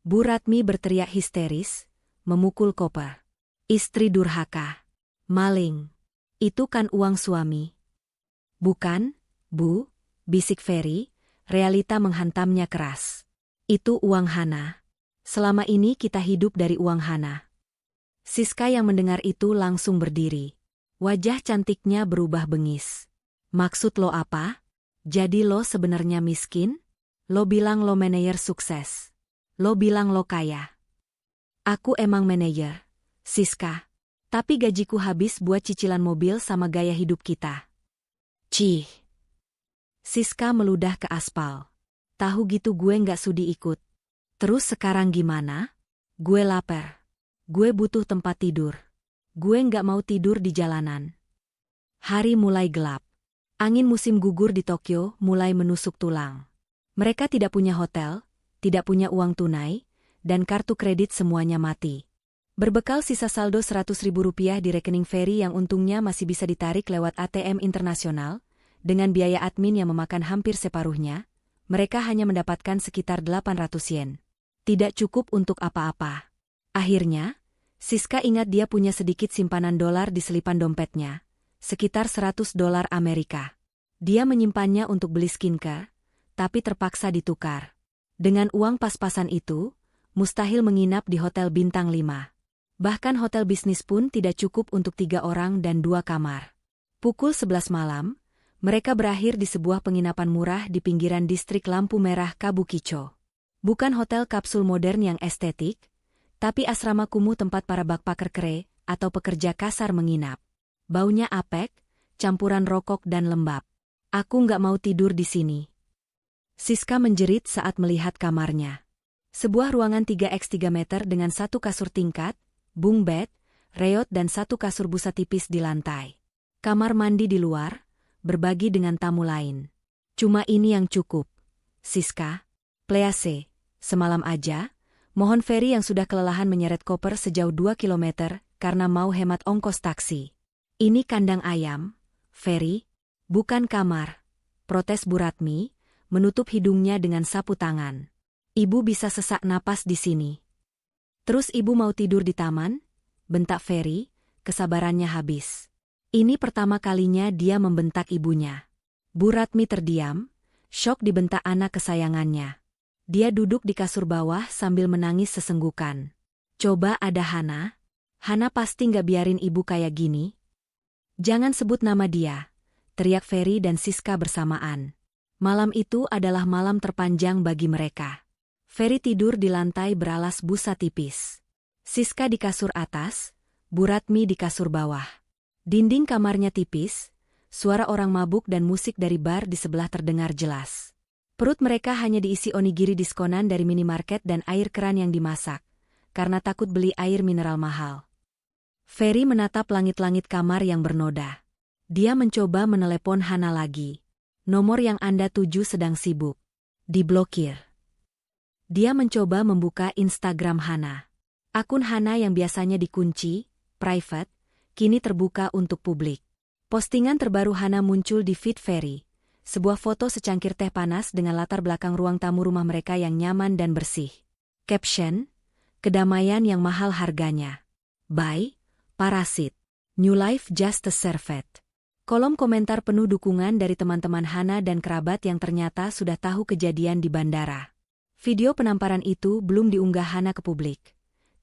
Bu Ratmi berteriak histeris, memukul koper. Istri durhaka. Maling. Itu kan uang suami. Bukan, Bu, bisik Ferry, realita menghantamnya keras. Itu uang Hana. Selama ini kita hidup dari uang Hana. Siska yang mendengar itu langsung berdiri. Wajah cantiknya berubah bengis. Maksud lo apa? Jadi lo sebenarnya miskin? Lo bilang lo manajer sukses. Lo bilang lo kaya. Aku emang manajer, Siska. Tapi gajiku habis buat cicilan mobil sama gaya hidup kita. Cih. Siska meludah ke aspal. Tahu gitu gue nggak sudi ikut. Terus sekarang gimana? Gue lapar. Gue butuh tempat tidur. Gue nggak mau tidur di jalanan. Hari mulai gelap. Angin musim gugur di Tokyo mulai menusuk tulang. Mereka tidak punya hotel, tidak punya uang tunai, dan kartu kredit semuanya mati. Berbekal sisa saldo Rp100.000 di rekening Ferry yang untungnya masih bisa ditarik lewat ATM internasional, dengan biaya admin yang memakan hampir separuhnya, mereka hanya mendapatkan sekitar 800 yen. Tidak cukup untuk apa-apa. Akhirnya, Siska ingat dia punya sedikit simpanan dolar di selipan dompetnya, sekitar $100 Amerika. Dia menyimpannya untuk beli skincare, tapi terpaksa ditukar. Dengan uang pas-pasan itu, mustahil menginap di hotel bintang 5. Bahkan hotel bisnis pun tidak cukup untuk 3 orang dan 2 kamar. Pukul 11 malam, mereka berakhir di sebuah penginapan murah di pinggiran distrik lampu merah Kabukicho. Bukan hotel kapsul modern yang estetik, tapi asrama kumuh tempat para backpacker kere atau pekerja kasar menginap. Baunya apek, campuran rokok dan lembab. Aku nggak mau tidur di sini. Siska menjerit saat melihat kamarnya. Sebuah ruangan 3x3 meter dengan 1 kasur tingkat, bunk bed, reot dan 1 kasur busa tipis di lantai. Kamar mandi di luar, berbagi dengan tamu lain. Cuma ini yang cukup. Siska, please, semalam aja, mohon Ferry yang sudah kelelahan menyeret koper sejauh 2 kilometer karena mau hemat ongkos taksi. Ini kandang ayam, Ferry, bukan kamar. Protes Bu Ratmi, menutup hidungnya dengan sapu tangan. Ibu bisa sesak napas di sini. Terus ibu mau tidur di taman? Bentak Ferry, kesabarannya habis. Ini pertama kalinya dia membentak ibunya. Bu Ratmi terdiam, syok dibentak anak kesayangannya. Dia duduk di kasur bawah sambil menangis sesenggukan. Coba ada Hana. Hana pasti nggak biarin ibu kayak gini. Jangan sebut nama dia, teriak Ferry dan Siska bersamaan. Malam itu adalah malam terpanjang bagi mereka. Ferry tidur di lantai beralas busa tipis. Siska di kasur atas, Bu Ratmi di kasur bawah. Dinding kamarnya tipis, suara orang mabuk dan musik dari bar di sebelah terdengar jelas. Perut mereka hanya diisi onigiri diskonan dari minimarket dan air keran yang dimasak, karena takut beli air mineral mahal. Ferry menatap langit-langit kamar yang bernoda. Dia mencoba menelepon Hana lagi. Nomor yang Anda tuju sedang sibuk. Diblokir. Dia mencoba membuka Instagram Hana. Akun Hana yang biasanya dikunci, private, kini terbuka untuk publik. Postingan terbaru Hana muncul di feed Ferry. Sebuah foto secangkir teh panas dengan latar belakang ruang tamu rumah mereka yang nyaman dan bersih. Caption, kedamaian yang mahal harganya. By Parasit. New life just a servette. Kolom komentar penuh dukungan dari teman-teman Hana dan kerabat yang ternyata sudah tahu kejadian di bandara. Video penamparan itu belum diunggah Hana ke publik.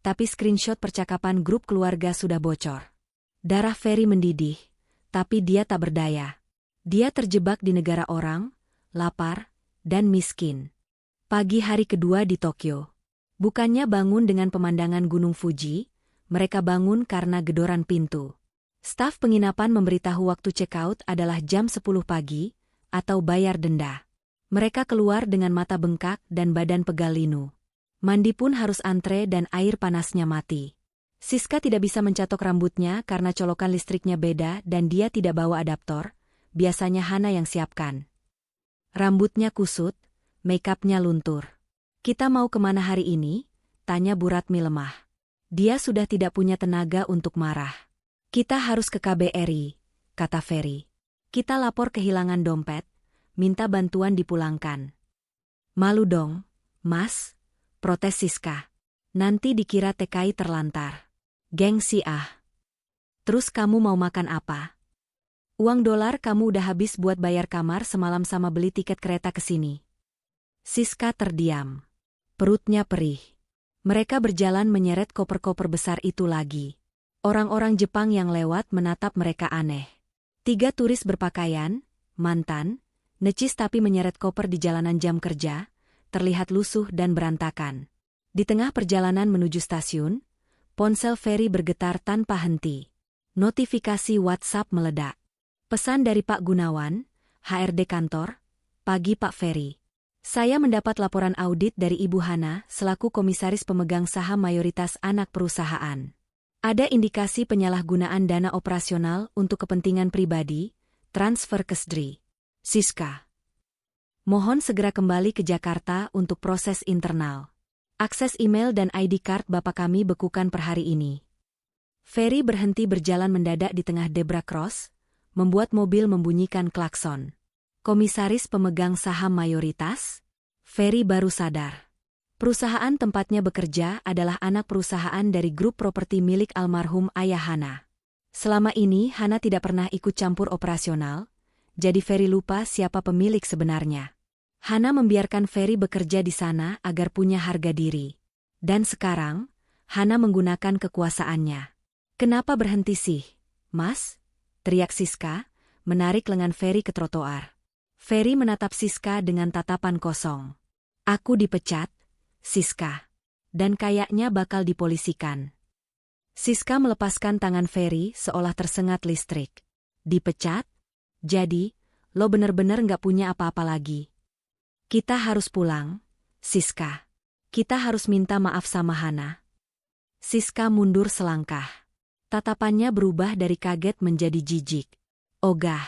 Tapi screenshot percakapan grup keluarga sudah bocor. Darah Ferry mendidih, tapi dia tak berdaya. Dia terjebak di negara orang, lapar, dan miskin. Pagi hari kedua di Tokyo. Bukannya bangun dengan pemandangan Gunung Fuji, mereka bangun karena gedoran pintu. Staf penginapan memberitahu waktu check-out adalah jam 10 pagi, atau bayar denda. Mereka keluar dengan mata bengkak dan badan pegal linu. Mandi pun harus antre dan air panasnya mati. Siska tidak bisa mencatok rambutnya karena colokan listriknya beda dan dia tidak bawa adaptor, biasanya Hana yang siapkan. Rambutnya kusut, make-upnya luntur. Kita mau kemana hari ini? Tanya Bu Ratmi lemah. Dia sudah tidak punya tenaga untuk marah. Kita harus ke KBRI, kata Ferry. Kita lapor kehilangan dompet, minta bantuan dipulangkan. Malu dong, Mas, protes Siska. Nanti dikira TKI terlantar. Gengsi ah. Terus kamu mau makan apa? Uang dolar kamu udah habis buat bayar kamar semalam sama beli tiket kereta ke sini. Siska terdiam. Perutnya perih. Mereka berjalan menyeret koper-koper besar itu lagi. Orang-orang Jepang yang lewat menatap mereka aneh. 3 turis berpakaian, mantan, necis tapi menyeret koper di jalanan jam kerja, terlihat lusuh dan berantakan. Di tengah perjalanan menuju stasiun, ponsel Ferry bergetar tanpa henti. Notifikasi WhatsApp meledak. Pesan dari Pak Gunawan, HRD kantor, pagi Pak Ferry. Saya mendapat laporan audit dari Ibu Hana selaku komisaris pemegang saham mayoritas anak perusahaan. Ada indikasi penyalahgunaan dana operasional untuk kepentingan pribadi, transfer ke SDRI. Siska. Mohon segera kembali ke Jakarta untuk proses internal. Akses email dan ID card Bapak kami bekukan per hari ini. Ferry berhenti berjalan mendadak di tengah zebra cross, membuat mobil membunyikan klakson. Komisaris pemegang saham mayoritas? Ferry baru sadar. Perusahaan tempatnya bekerja adalah anak perusahaan dari grup properti milik almarhum ayah Hana. Selama ini Hana tidak pernah ikut campur operasional, jadi Ferry lupa siapa pemilik sebenarnya. Hana membiarkan Ferry bekerja di sana agar punya harga diri. Dan sekarang, Hana menggunakan kekuasaannya. Kenapa berhenti sih, Mas? Teriak Siska, menarik lengan Ferry ke trotoar. Ferry menatap Siska dengan tatapan kosong. Aku dipecat, Siska. Dan kayaknya bakal dipolisikan. Siska melepaskan tangan Ferry seolah tersengat listrik. Dipecat? Jadi, lo bener-bener nggak punya apa-apa lagi. Kita harus pulang, Siska. Kita harus minta maaf sama Hana. Siska mundur selangkah. Tatapannya berubah dari kaget menjadi jijik. Ogah.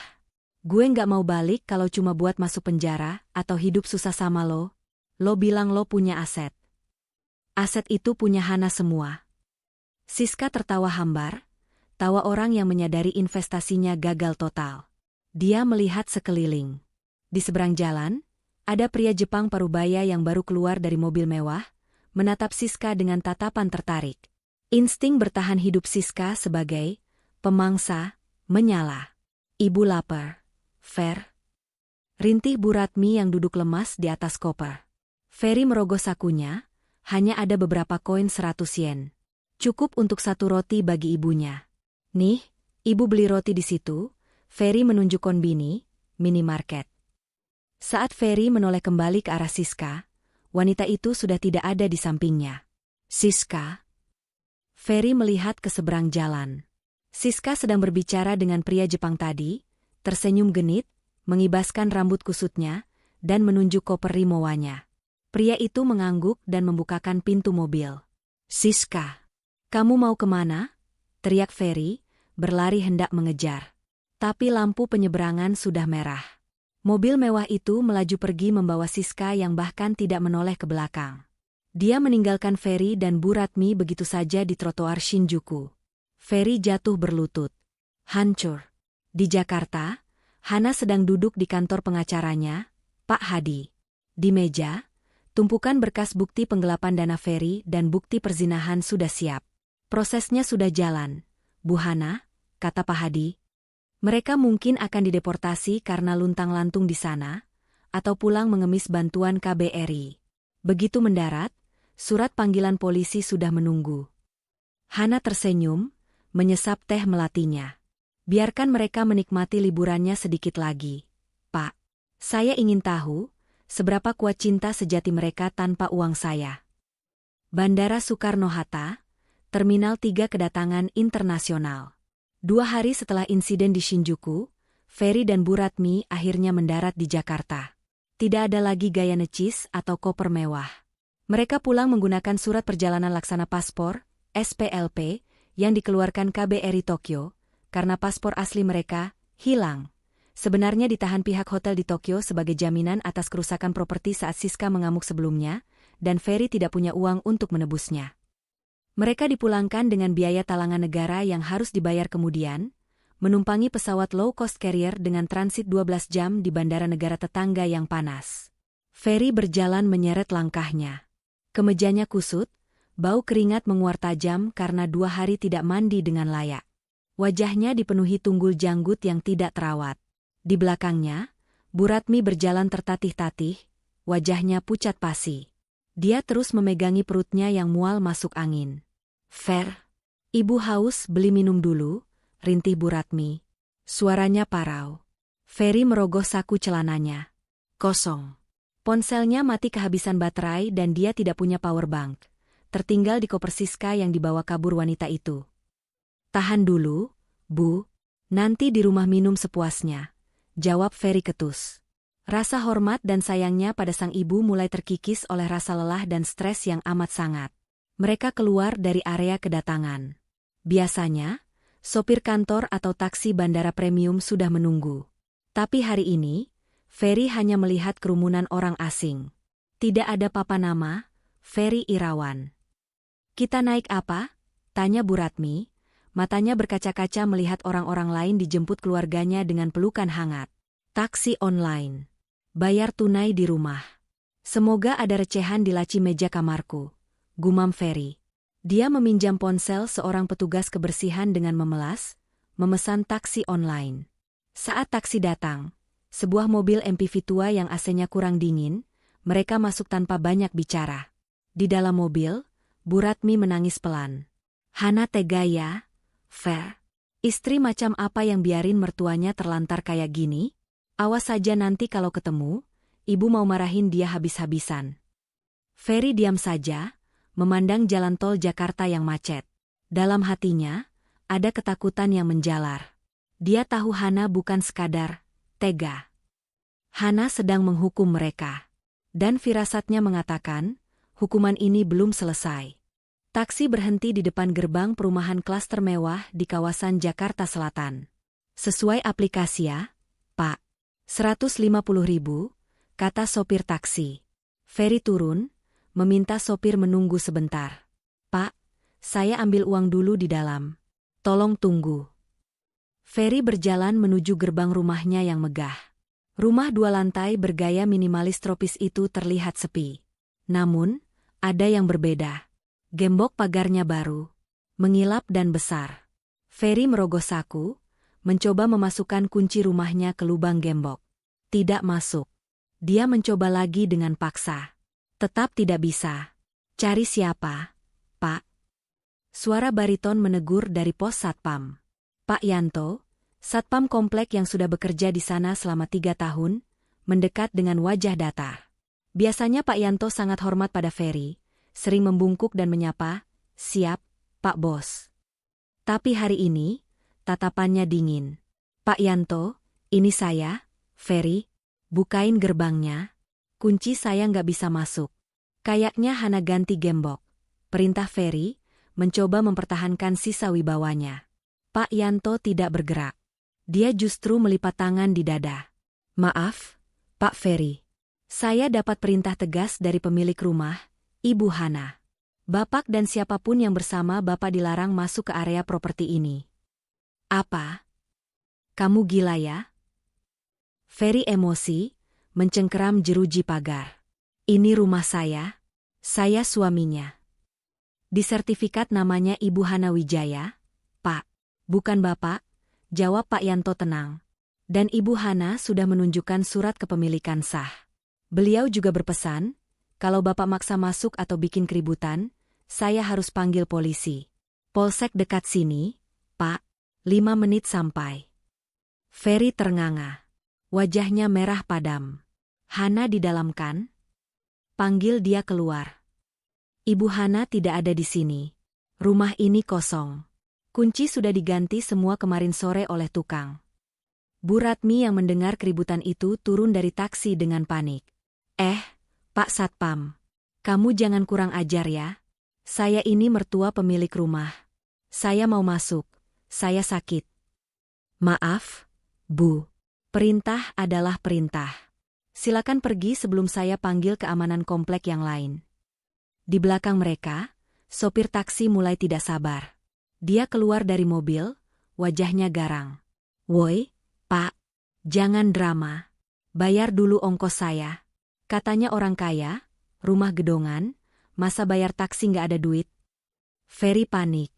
Gue nggak mau balik kalau cuma buat masuk penjara atau hidup susah sama lo. Lo bilang lo punya aset. Aset itu punya Hana semua. Siska tertawa hambar, tawa orang yang menyadari investasinya gagal total. Dia melihat sekeliling. Di seberang jalan, ada pria Jepang parubaya yang baru keluar dari mobil mewah, menatap Siska dengan tatapan tertarik. Insting bertahan hidup Siska sebagai pemangsa menyala. Ibu lapar. Fer. Rintih Bu Ratmi yang duduk lemas di atas koper. Ferry merogoh sakunya, hanya ada beberapa koin 100 yen. Cukup untuk satu roti bagi ibunya. Nih, ibu beli roti di situ. Ferry menunjuk konbini, minimarket. Saat Ferry menoleh kembali ke arah Siska, wanita itu sudah tidak ada di sampingnya. Siska. Ferry melihat ke seberang jalan. Siska sedang berbicara dengan pria Jepang tadi, tersenyum genit, mengibaskan rambut kusutnya, dan menunjuk koper Rimowanya. Pria itu mengangguk dan membukakan pintu mobil. Siska. Kamu mau kemana? Teriak Ferry, berlari hendak mengejar. Tapi lampu penyeberangan sudah merah. Mobil mewah itu melaju pergi membawa Siska yang bahkan tidak menoleh ke belakang. Dia meninggalkan Ferry dan Bu Ratmi begitu saja di trotoar Shinjuku. Ferry jatuh berlutut. Hancur. Di Jakarta, Hana sedang duduk di kantor pengacaranya, Pak Hadi. Di meja, tumpukan berkas bukti penggelapan dana Ferry dan bukti perzinahan sudah siap. Prosesnya sudah jalan, Bu Hana, kata Pak Hadi. Mereka mungkin akan dideportasi karena luntang-lantung di sana, atau pulang mengemis bantuan KBRI. Begitu mendarat, surat panggilan polisi sudah menunggu. Hana tersenyum, menyesap teh melatinya. Biarkan mereka menikmati liburannya sedikit lagi. Pak, saya ingin tahu, seberapa kuat cinta sejati mereka tanpa uang saya. Bandara Soekarno-Hatta, Terminal 3 Kedatangan Internasional. 2 hari setelah insiden di Shinjuku, Ferry dan Bu Ratmi akhirnya mendarat di Jakarta. Tidak ada lagi gaya necis atau koper mewah. Mereka pulang menggunakan surat perjalanan laksana paspor, SPLP, yang dikeluarkan KBRI Tokyo, karena paspor asli mereka hilang. Sebenarnya ditahan pihak hotel di Tokyo sebagai jaminan atas kerusakan properti saat Siska mengamuk sebelumnya, dan Ferry tidak punya uang untuk menebusnya. Mereka dipulangkan dengan biaya talangan negara yang harus dibayar kemudian, menumpangi pesawat low-cost carrier dengan transit 12 jam di bandara negara tetangga yang panas. Ferry berjalan menyeret langkahnya. Kemejanya kusut, bau keringat menguar tajam karena 2 hari tidak mandi dengan layak. Wajahnya dipenuhi tunggul janggut yang tidak terawat. Di belakangnya, Bu Ratmi berjalan tertatih-tatih, wajahnya pucat pasi. Dia terus memegangi perutnya yang mual masuk angin. Fer, ibu haus, beli minum dulu, rintih Bu Ratmi. Suaranya parau. Ferry merogoh saku celananya. Kosong. Ponselnya mati kehabisan baterai dan dia tidak punya power bank. Tertinggal di koper Siska yang dibawa kabur wanita itu. Tahan dulu, Bu. Nanti di rumah minum sepuasnya, jawab Ferry ketus. Rasa hormat dan sayangnya pada sang ibu mulai terkikis oleh rasa lelah dan stres yang amat sangat. Mereka keluar dari area kedatangan. Biasanya, sopir kantor atau taksi bandara premium sudah menunggu. Tapi hari ini, Ferry hanya melihat kerumunan orang asing. Tidak ada papan nama, Ferry Irawan. Kita naik apa? Tanya Bu Ratmi, matanya berkaca-kaca melihat orang-orang lain dijemput keluarganya dengan pelukan hangat. Taksi online. Bayar tunai di rumah. Semoga ada recehan di laci meja kamarku, gumam Ferry. Dia meminjam ponsel seorang petugas kebersihan dengan memelas, memesan taksi online. Saat taksi datang, sebuah mobil MPV tua yang AC-nya kurang dingin, mereka masuk tanpa banyak bicara. Di dalam mobil, Bu Ratmi menangis pelan. Hana tega ya, Fer. Istri macam apa yang biarin mertuanya terlantar kayak gini? Awas saja nanti kalau ketemu, ibu mau marahin dia habis-habisan. Ferry diam saja, memandang jalan tol Jakarta yang macet. Dalam hatinya, ada ketakutan yang menjalar. Dia tahu Hana bukan sekadar tega. Hana sedang menghukum mereka. Dan firasatnya mengatakan, hukuman ini belum selesai. Taksi berhenti di depan gerbang perumahan klaster mewah di kawasan Jakarta Selatan. Sesuai aplikasi, Pak. 150.000, kata sopir taksi. Ferry turun, meminta sopir menunggu sebentar. Pak, saya ambil uang dulu di dalam. Tolong tunggu. Ferry berjalan menuju gerbang rumahnya yang megah. Rumah 2 lantai bergaya minimalis tropis itu terlihat sepi. Namun, ada yang berbeda. Gembok pagarnya baru, mengilap dan besar. Ferry merogoh saku, mencoba memasukkan kunci rumahnya ke lubang gembok. Tidak masuk. Dia mencoba lagi dengan paksa. Tetap tidak bisa. Cari siapa, Pak? Suara bariton menegur dari pos Satpam. Pak Yanto, Satpam komplek yang sudah bekerja di sana selama 3 tahun, mendekat dengan wajah datar. Biasanya Pak Yanto sangat hormat pada Ferry, sering membungkuk dan menyapa, "Siap, Pak Bos." Tapi hari ini, tatapannya dingin. "Pak Yanto, ini saya, Ferry. Bukain gerbangnya. Kunci saya nggak bisa masuk." Kayaknya Hana ganti gembok. Perintah Ferry, mencoba mempertahankan sisa wibawanya. Pak Yanto tidak bergerak. Dia justru melipat tangan di dada. "Maaf, Pak Ferry. Saya dapat perintah tegas dari pemilik rumah, Ibu Hana. Bapak dan siapapun yang bersama Bapak dilarang masuk ke area properti ini." "Apa? Kamu gila ya?" Ferry emosi, mencengkeram jeruji pagar. "Ini rumah saya suaminya. Di sertifikat namanya Ibu Hana Wijaya, Pak." "Bukan Bapak," jawab Pak Yanto tenang. "Dan Ibu Hana sudah menunjukkan surat kepemilikan sah. Beliau juga berpesan, kalau Bapak maksa masuk atau bikin keributan, saya harus panggil polisi. Polsek dekat sini, Pak. 5 menit sampai." Ferry ternganga. Wajahnya merah padam. "Hana di dalam kan?" Panggil dia keluar. "Ibu Hana tidak ada di sini. Rumah ini kosong. Kunci sudah diganti semua kemarin sore oleh tukang." Bu Ratmi yang mendengar keributan itu turun dari taksi dengan panik. Pak Satpam. Kamu jangan kurang ajar ya. Saya ini mertua pemilik rumah. Saya mau masuk. Saya sakit." "Maaf, Bu. Perintah adalah perintah. Silakan pergi sebelum saya panggil keamanan komplek yang lain." Di belakang mereka, sopir taksi mulai tidak sabar. Dia keluar dari mobil, wajahnya garang. "Woi, Pak, jangan drama. Bayar dulu ongkos saya. Katanya orang kaya, rumah gedongan, masa bayar taksi nggak ada duit?" Ferry panik.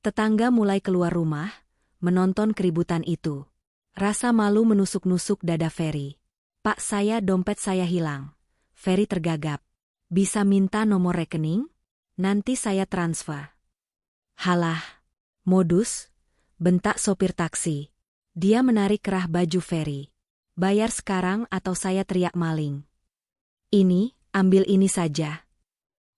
Tetangga mulai keluar rumah, menonton keributan itu. Rasa malu menusuk-nusuk dada Ferry. "Pak, dompet saya hilang." Ferry tergagap. "Bisa minta nomor rekening? Nanti saya transfer." "Halah, modus," bentak sopir taksi. Dia menarik kerah baju Ferry. "Bayar sekarang atau saya teriak maling." Ambil ini saja."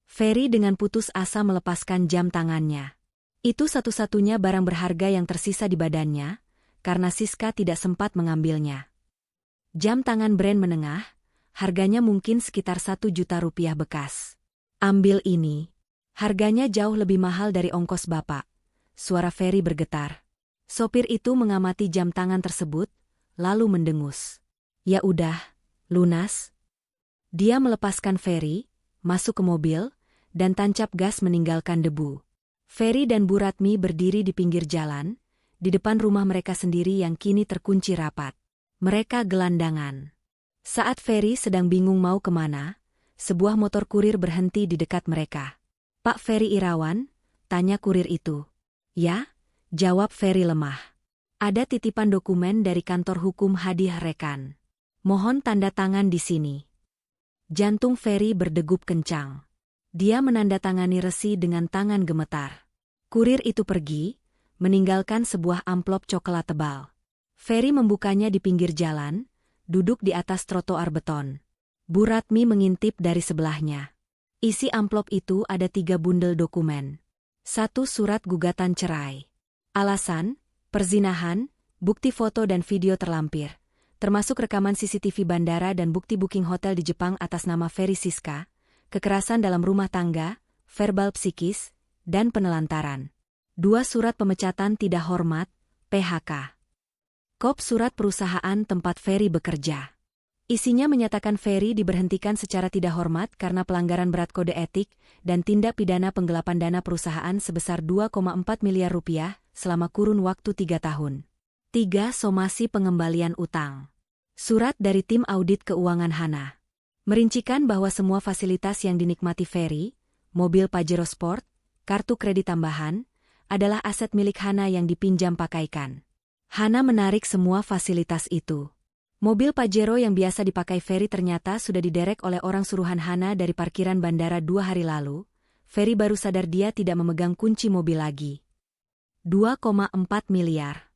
Ferry dengan putus asa melepaskan jam tangannya. Itu satu-satunya barang berharga yang tersisa di badannya, karena Siska tidak sempat mengambilnya. Jam tangan brand menengah, harganya mungkin sekitar 1 juta rupiah bekas. "Ambil ini. Harganya jauh lebih mahal dari ongkos Bapak." Suara Ferry bergetar. Sopir itu mengamati jam tangan tersebut, lalu mendengus. "Ya udah, lunas." Dia melepaskan Ferry, masuk ke mobil, dan tancap gas meninggalkan debu. Ferry dan Bu Ratmi berdiri di pinggir jalan, di depan rumah mereka sendiri yang kini terkunci rapat. Mereka gelandangan. Saat Ferry sedang bingung mau kemana, sebuah motor kurir berhenti di dekat mereka. "Pak Ferry Irawan?" tanya kurir itu. "Ya," jawab Ferry lemah. "Ada titipan dokumen dari kantor hukum hadiah rekan. Mohon tanda tangan di sini." Jantung Ferry berdegup kencang. Dia menandatangani resi dengan tangan gemetar. Kurir itu pergi, meninggalkan sebuah amplop coklat tebal. Ferry membukanya di pinggir jalan, duduk di atas trotoar beton. Bu Ratmi mengintip dari sebelahnya. Isi amplop itu ada 3 bundel dokumen. 1 surat gugatan cerai. Alasan, perzinahan, bukti foto dan video terlampir, termasuk rekaman CCTV bandara dan bukti booking hotel di Jepang atas nama Ferry Siska, kekerasan dalam rumah tangga, verbal psikis, dan penelantaran. 2 surat pemecatan tidak hormat, PHK. Kop surat perusahaan tempat Ferry bekerja. Isinya menyatakan Ferry diberhentikan secara tidak hormat karena pelanggaran berat kode etik dan tindak pidana penggelapan dana perusahaan sebesar 2,4 miliar rupiah selama kurun waktu 3 tahun. 3. Somasi pengembalian utang. Surat dari tim audit keuangan Hana merincikan bahwa semua fasilitas yang dinikmati Ferry, mobil Pajero Sport, kartu kredit tambahan, adalah aset milik Hana yang dipinjam pakaikan. Hana menarik semua fasilitas itu. Mobil Pajero yang biasa dipakai Ferry ternyata sudah diderek oleh orang suruhan Hana dari parkiran bandara 2 hari lalu. Ferry baru sadar dia tidak memegang kunci mobil lagi. 2,4 miliar.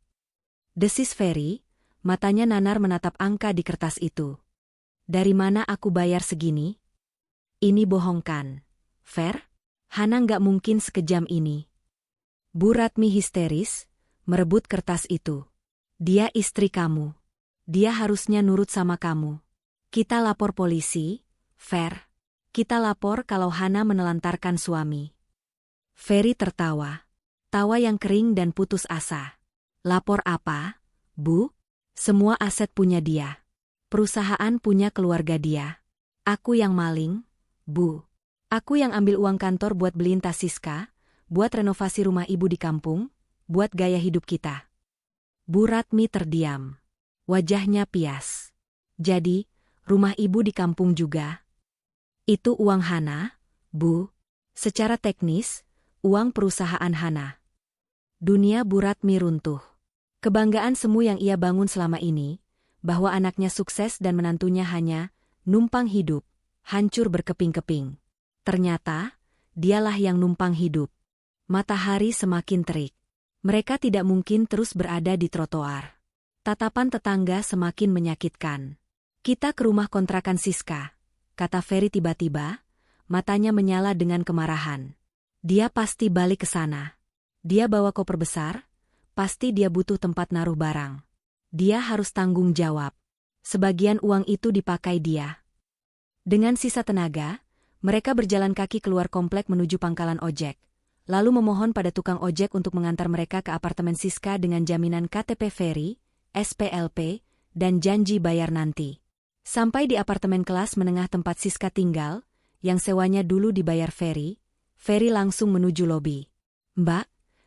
Desis Ferry, matanya nanar menatap angka di kertas itu. Dari mana aku bayar segini? Ini bohongkan. Fer? Hana nggak mungkin sekejam ini. Bu Ratmi histeris, merebut kertas itu. Dia istri kamu. Dia harusnya nurut sama kamu. Kita lapor polisi, Fer. Kita lapor kalau Hana menelantarkan suami. Ferry tertawa. Tawa yang kering dan putus asa. Lapor apa, Bu? Semua aset punya dia. Perusahaan punya keluarga dia. Aku yang maling, Bu. Aku yang ambil uang kantor buat beliin tas Siska, buat renovasi rumah ibu di kampung, buat gaya hidup kita. Bu Ratmi terdiam. Wajahnya pias. Jadi, rumah ibu di kampung juga? Itu uang Hana, Bu. Secara teknis, uang perusahaan Hana. Dunia Bu Ratmi runtuh. Kebanggaan semu yang ia bangun selama ini, bahwa anaknya sukses dan menantunya hanya numpang hidup, hancur berkeping-keping. Ternyata, dialah yang numpang hidup. Matahari semakin terik. Mereka tidak mungkin terus berada di trotoar. Tatapan tetangga semakin menyakitkan. Kita ke rumah kontrakan Siska, kata Ferry tiba-tiba, matanya menyala dengan kemarahan. Dia pasti balik ke sana. Dia bawa koper besar, pasti dia butuh tempat naruh barang. Dia harus tanggung jawab. Sebagian uang itu dipakai dia. Dengan sisa tenaga, mereka berjalan kaki keluar komplek menuju pangkalan ojek, lalu memohon pada tukang ojek untuk mengantar mereka ke apartemen Siska dengan jaminan KTP Ferry, SPLP, dan janji bayar nanti. Sampai di apartemen kelas menengah tempat Siska tinggal, yang sewanya dulu dibayar Ferry, Ferry langsung menuju lobi. Mbak,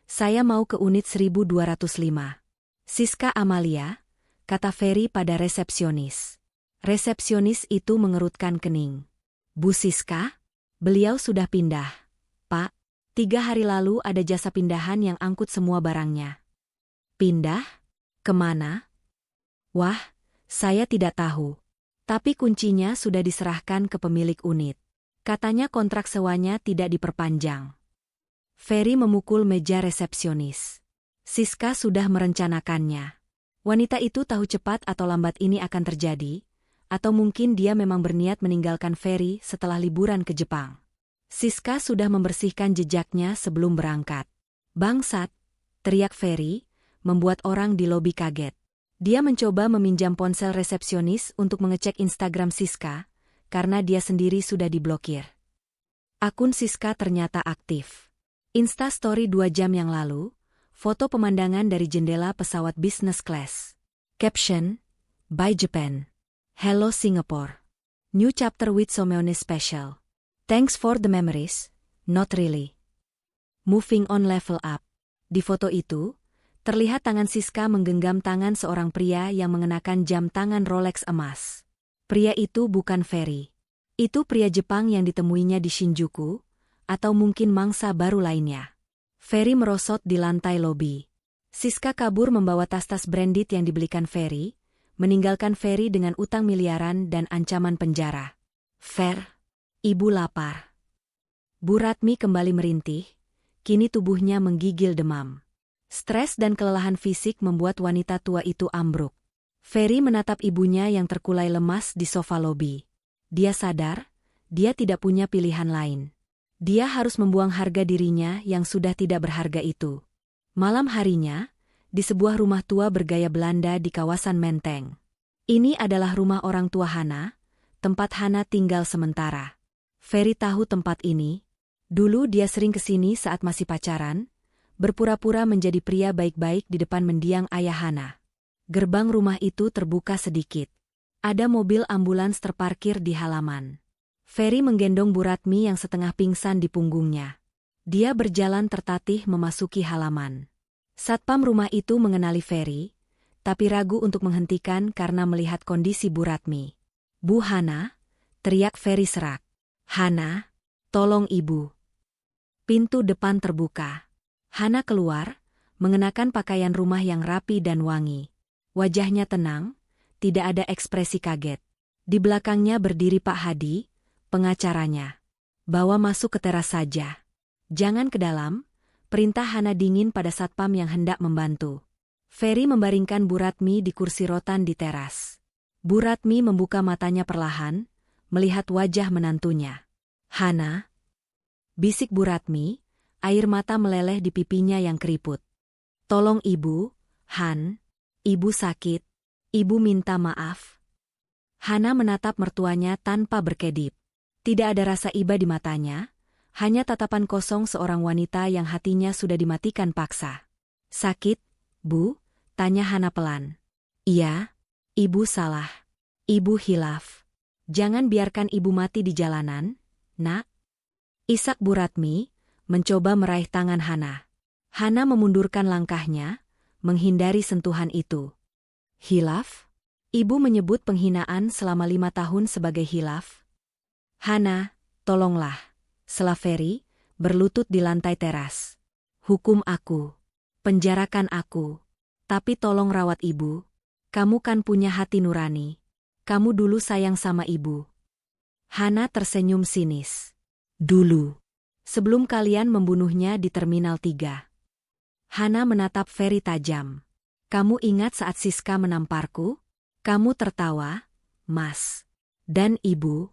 saya mau ke unit 1205. Siska Amalia, kata Ferry pada resepsionis. Resepsionis itu mengerutkan kening. Bu Siska? Beliau sudah pindah. Pak, 3 hari lalu ada jasa pindahan yang angkut semua barangnya. Pindah? Kemana? Wah, saya tidak tahu. Tapi kuncinya sudah diserahkan ke pemilik unit. Katanya kontrak sewanya tidak diperpanjang. Ferry memukul meja resepsionis. Siska sudah merencanakannya. Wanita itu tahu cepat atau lambat ini akan terjadi, atau mungkin dia memang berniat meninggalkan Ferry setelah liburan ke Jepang. Siska sudah membersihkan jejaknya sebelum berangkat. Bangsat, teriak Ferry, membuat orang di lobi kaget. Dia mencoba meminjam ponsel resepsionis untuk mengecek Instagram Siska, karena dia sendiri sudah diblokir. Akun Siska ternyata aktif. Instastory 2 jam yang lalu, foto pemandangan dari jendela pesawat business class. Caption, By Japan. Hello Singapore. New chapter with Someone special. Thanks for the memories, not really. Moving on level up. Di foto itu, terlihat tangan Siska menggenggam tangan seorang pria yang mengenakan jam tangan Rolex emas. Pria itu bukan Ferry. Itu pria Jepang yang ditemuinya di Shinjuku, atau mungkin mangsa baru lainnya. Ferry merosot di lantai lobi. Siska kabur membawa tas-tas branded yang dibelikan Ferry, meninggalkan Ferry dengan utang miliaran dan ancaman penjara. Fer, ibu lapar. Bu Ratmi kembali merintih, kini tubuhnya menggigil demam. Stres dan kelelahan fisik membuat wanita tua itu ambruk. Ferry menatap ibunya yang terkulai lemas di sofa lobi. Dia sadar, dia tidak punya pilihan lain. Dia harus membuang harga dirinya yang sudah tidak berharga itu. Malam harinya, di sebuah rumah tua bergaya Belanda di kawasan Menteng. Ini adalah rumah orang tua Hana, tempat Hana tinggal sementara. Ferry tahu tempat ini. Dulu dia sering kesini saat masih pacaran, berpura-pura menjadi pria baik-baik di depan mendiang ayah Hana. Gerbang rumah itu terbuka sedikit. Ada mobil ambulans terparkir di halaman. Ferry menggendong Bu Ratmi yang setengah pingsan di punggungnya. Dia berjalan tertatih memasuki halaman. Satpam rumah itu mengenali Ferry, tapi ragu untuk menghentikan karena melihat kondisi Bu Ratmi. "Bu Hana," teriak Ferry serak. "Hana, tolong ibu." Pintu depan terbuka. Hana keluar, mengenakan pakaian rumah yang rapi dan wangi. Wajahnya tenang, tidak ada ekspresi kaget. Di belakangnya berdiri Pak Hadi, pengacaranya. "Bawa masuk ke teras saja. Jangan ke dalam," perintah Hana dingin pada satpam yang hendak membantu. Ferry membaringkan Bu Ratmi di kursi rotan di teras. Bu Ratmi membuka matanya perlahan, melihat wajah menantunya. "Hana," bisik Bu Ratmi, air mata meleleh di pipinya yang keriput. "Tolong ibu, Han. Ibu sakit. Ibu minta maaf." Hana menatap mertuanya tanpa berkedip. Tidak ada rasa iba di matanya, hanya tatapan kosong seorang wanita yang hatinya sudah dimatikan paksa. "Sakit, Bu?" tanya Hana pelan. "Iya, ibu salah. Ibu hilaf. Jangan biarkan ibu mati di jalanan, Nak." Isak Bu Ratmi mencoba meraih tangan Hana. Hana memundurkan langkahnya, menghindari sentuhan itu. "Hilaf? Ibu menyebut penghinaan selama 5 tahun sebagai hilaf?" "Hana, tolonglah," sela Ferry, berlutut di lantai teras. "Hukum aku. Penjarakan aku. Tapi tolong rawat ibu. Kamu kan punya hati nurani. Kamu dulu sayang sama ibu." Hana tersenyum sinis. "Dulu. Sebelum kalian membunuhnya di Terminal 3. Hana menatap Ferry tajam. "Kamu ingat saat Siska menamparku? Kamu tertawa, Mas. Dan ibu?"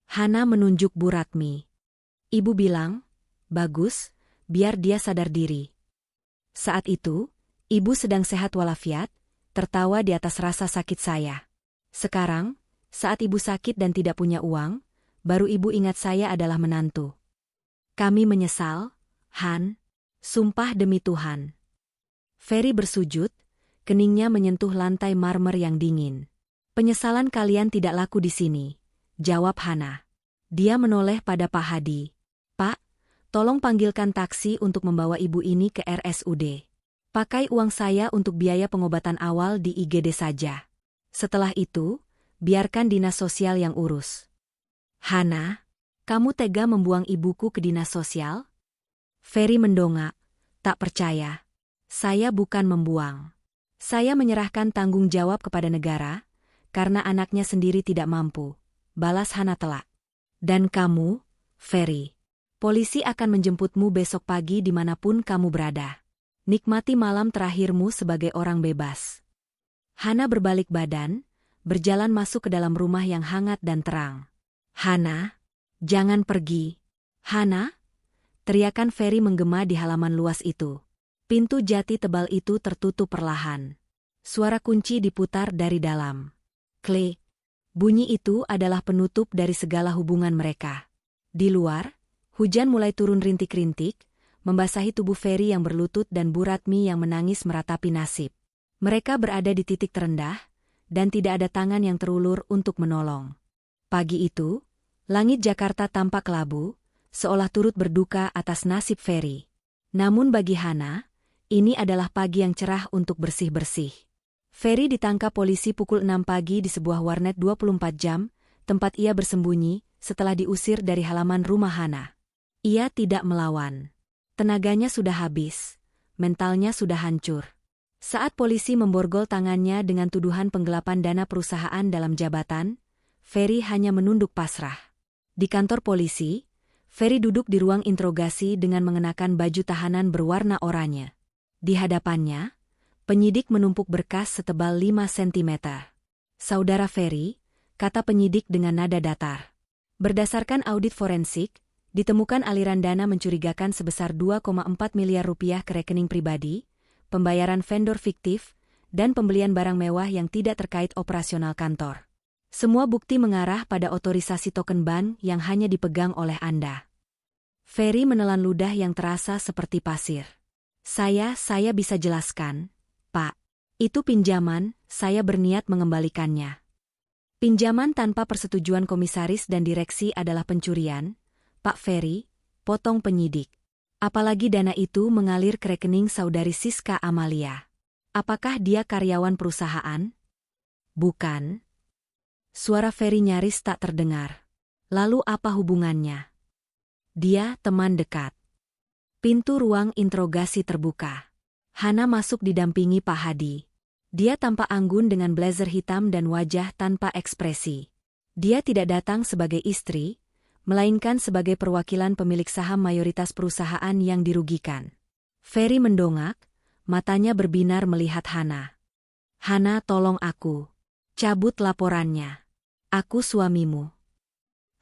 Hana menunjuk Bu Ratmi. "Ibu bilang, bagus, biar dia sadar diri." Saat itu, ibu sedang sehat walafiat, tertawa di atas rasa sakit saya. Sekarang, saat ibu sakit dan tidak punya uang, baru ibu ingat saya adalah menantu. Kami menyesal, Han. Sumpah demi Tuhan." Ferry bersujud, keningnya menyentuh lantai marmer yang dingin. "Penyesalan kalian tidak laku di sini," jawab Hana. Dia menoleh pada Pak Hadi. "Pak, tolong panggilkan taksi untuk membawa ibu ini ke RSUD. Pakai uang saya untuk biaya pengobatan awal di IGD saja. Setelah itu, biarkan dinas sosial yang urus." "Hana, kamu tega membuang ibuku ke dinas sosial?" Ferry mendongak. "Tak percaya. Saya bukan membuang. Saya menyerahkan tanggung jawab kepada negara, karena anaknya sendiri tidak mampu," balas Hana telak. "Dan kamu, Ferry, polisi akan menjemputmu besok pagi dimanapun kamu berada. Nikmati malam terakhirmu sebagai orang bebas." Hana berbalik badan, berjalan masuk ke dalam rumah yang hangat dan terang. "Hana, jangan pergi. Hana!" teriakan Ferry menggema di halaman luas itu. Pintu jati tebal itu tertutup perlahan. Suara kunci diputar dari dalam. Klik. Bunyi itu adalah penutup dari segala hubungan mereka. Di luar, hujan mulai turun rintik-rintik, membasahi tubuh Ferry yang berlutut dan Bu Ratmi yang menangis meratapi nasib. Mereka berada di titik terendah, dan tidak ada tangan yang terulur untuk menolong. Pagi itu, langit Jakarta tampak kelabu, seolah turut berduka atas nasib Ferry. Namun bagi Hana, ini adalah pagi yang cerah untuk bersih-bersih. Ferry ditangkap polisi pukul 6 pagi di sebuah warnet 24 jam, tempat ia bersembunyi setelah diusir dari halaman rumah Hana. Ia tidak melawan. Tenaganya sudah habis, mentalnya sudah hancur. Saat polisi memborgol tangannya dengan tuduhan penggelapan dana perusahaan dalam jabatan, Ferry hanya menunduk pasrah. Di kantor polisi, Ferry duduk di ruang interogasi dengan mengenakan baju tahanan berwarna oranye. Di hadapannya, penyidik menumpuk berkas setebal 5 cm. "Saudara Ferry," kata penyidik dengan nada datar. "Berdasarkan audit forensik, ditemukan aliran dana mencurigakan sebesar 2,4 miliar rupiah ke rekening pribadi, pembayaran vendor fiktif, dan pembelian barang mewah yang tidak terkait operasional kantor. Semua bukti mengarah pada otorisasi token ban yang hanya dipegang oleh Anda." Ferry menelan ludah yang terasa seperti pasir. Saya bisa jelaskan, Pak. Itu pinjaman, saya berniat mengembalikannya. Pinjaman tanpa persetujuan komisaris dan direksi adalah pencurian, Pak Ferry, potong penyidik. Apalagi dana itu mengalir ke rekening saudari Siska Amalia. Apakah dia karyawan perusahaan? Bukan. Suara Ferry nyaris tak terdengar. Lalu apa hubungannya? Dia teman dekat. Pintu ruang interogasi terbuka. Hana masuk didampingi Pak Hadi. Dia tampak anggun dengan blazer hitam dan wajah tanpa ekspresi. Dia tidak datang sebagai istri, melainkan sebagai perwakilan pemilik saham mayoritas perusahaan yang dirugikan. Ferry mendongak, matanya berbinar melihat Hana. Hana, tolong aku. Cabut laporannya. Aku suamimu.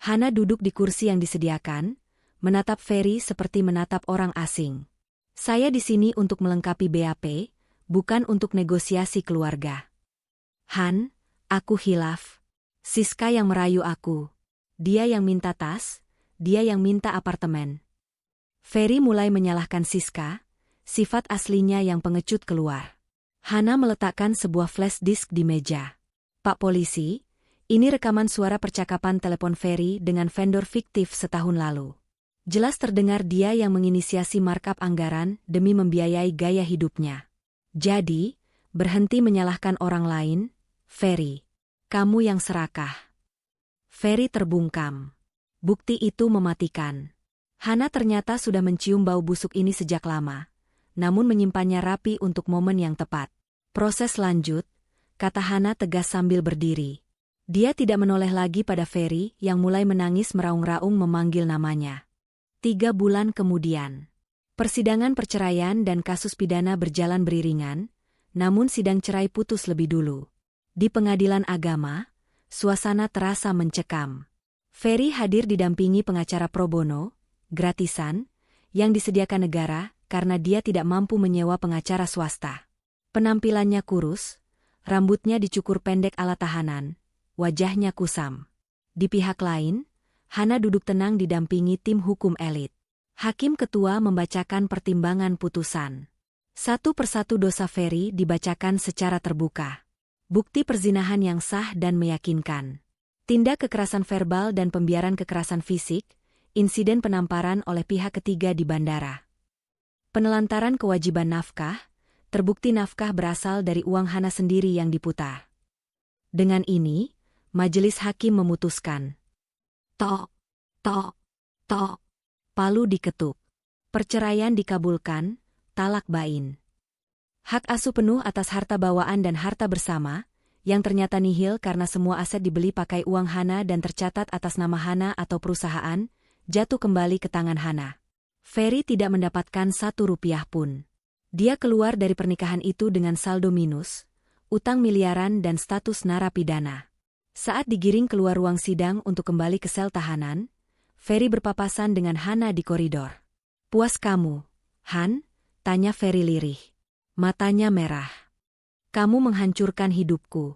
Hana duduk di kursi yang disediakan, menatap Ferry seperti menatap orang asing. Saya di sini untuk melengkapi BAP, bukan untuk negosiasi keluarga. Han, aku hilaf. Siska yang merayu aku. Dia yang minta tas, dia yang minta apartemen. Ferry mulai menyalahkan Siska, sifat aslinya yang pengecut keluar. Hana meletakkan sebuah flash disk di meja. Pak Polisi, ini rekaman suara percakapan telepon Ferry dengan vendor fiktif setahun lalu. Jelas terdengar dia yang menginisiasi markup anggaran demi membiayai gaya hidupnya. Jadi, berhenti menyalahkan orang lain, Ferry. Kamu yang serakah. Ferry terbungkam. Bukti itu mematikan. Hana ternyata sudah mencium bau busuk ini sejak lama, namun menyimpannya rapi untuk momen yang tepat. Proses lanjut, kata Hana tegas sambil berdiri. Dia tidak menoleh lagi pada Ferry yang mulai menangis meraung-raung memanggil namanya. 3 bulan kemudian. Persidangan perceraian dan kasus pidana berjalan beriringan, namun sidang cerai putus lebih dulu. Di pengadilan agama, suasana terasa mencekam. Ferry hadir didampingi pengacara pro bono, gratisan, yang disediakan negara karena dia tidak mampu menyewa pengacara swasta. Penampilannya kurus, rambutnya dicukur pendek ala tahanan, wajahnya kusam. Di pihak lain, Hana duduk tenang didampingi tim hukum elit. Hakim ketua membacakan pertimbangan putusan. Satu persatu dosa Ferry dibacakan secara terbuka. Bukti perzinahan yang sah dan meyakinkan. Tindak kekerasan verbal dan pembiaran kekerasan fisik, insiden penamparan oleh pihak ketiga di bandara. Penelantaran kewajiban nafkah, terbukti nafkah berasal dari uang Hana sendiri yang diputar. Dengan ini, majelis hakim memutuskan. Tok, tok, tok. Palu diketuk. Perceraian dikabulkan, talak bain. Hak asuh penuh atas harta bawaan dan harta bersama, yang ternyata nihil karena semua aset dibeli pakai uang Hana dan tercatat atas nama Hana atau perusahaan, jatuh kembali ke tangan Hana. Ferry tidak mendapatkan 1 rupiah pun. Dia keluar dari pernikahan itu dengan saldo minus, utang miliaran dan status narapidana. Saat digiring keluar ruang sidang untuk kembali ke sel tahanan, Ferry berpapasan dengan Hana di koridor. Puas kamu, Han? Tanya Ferry lirih. Matanya merah. Kamu menghancurkan hidupku.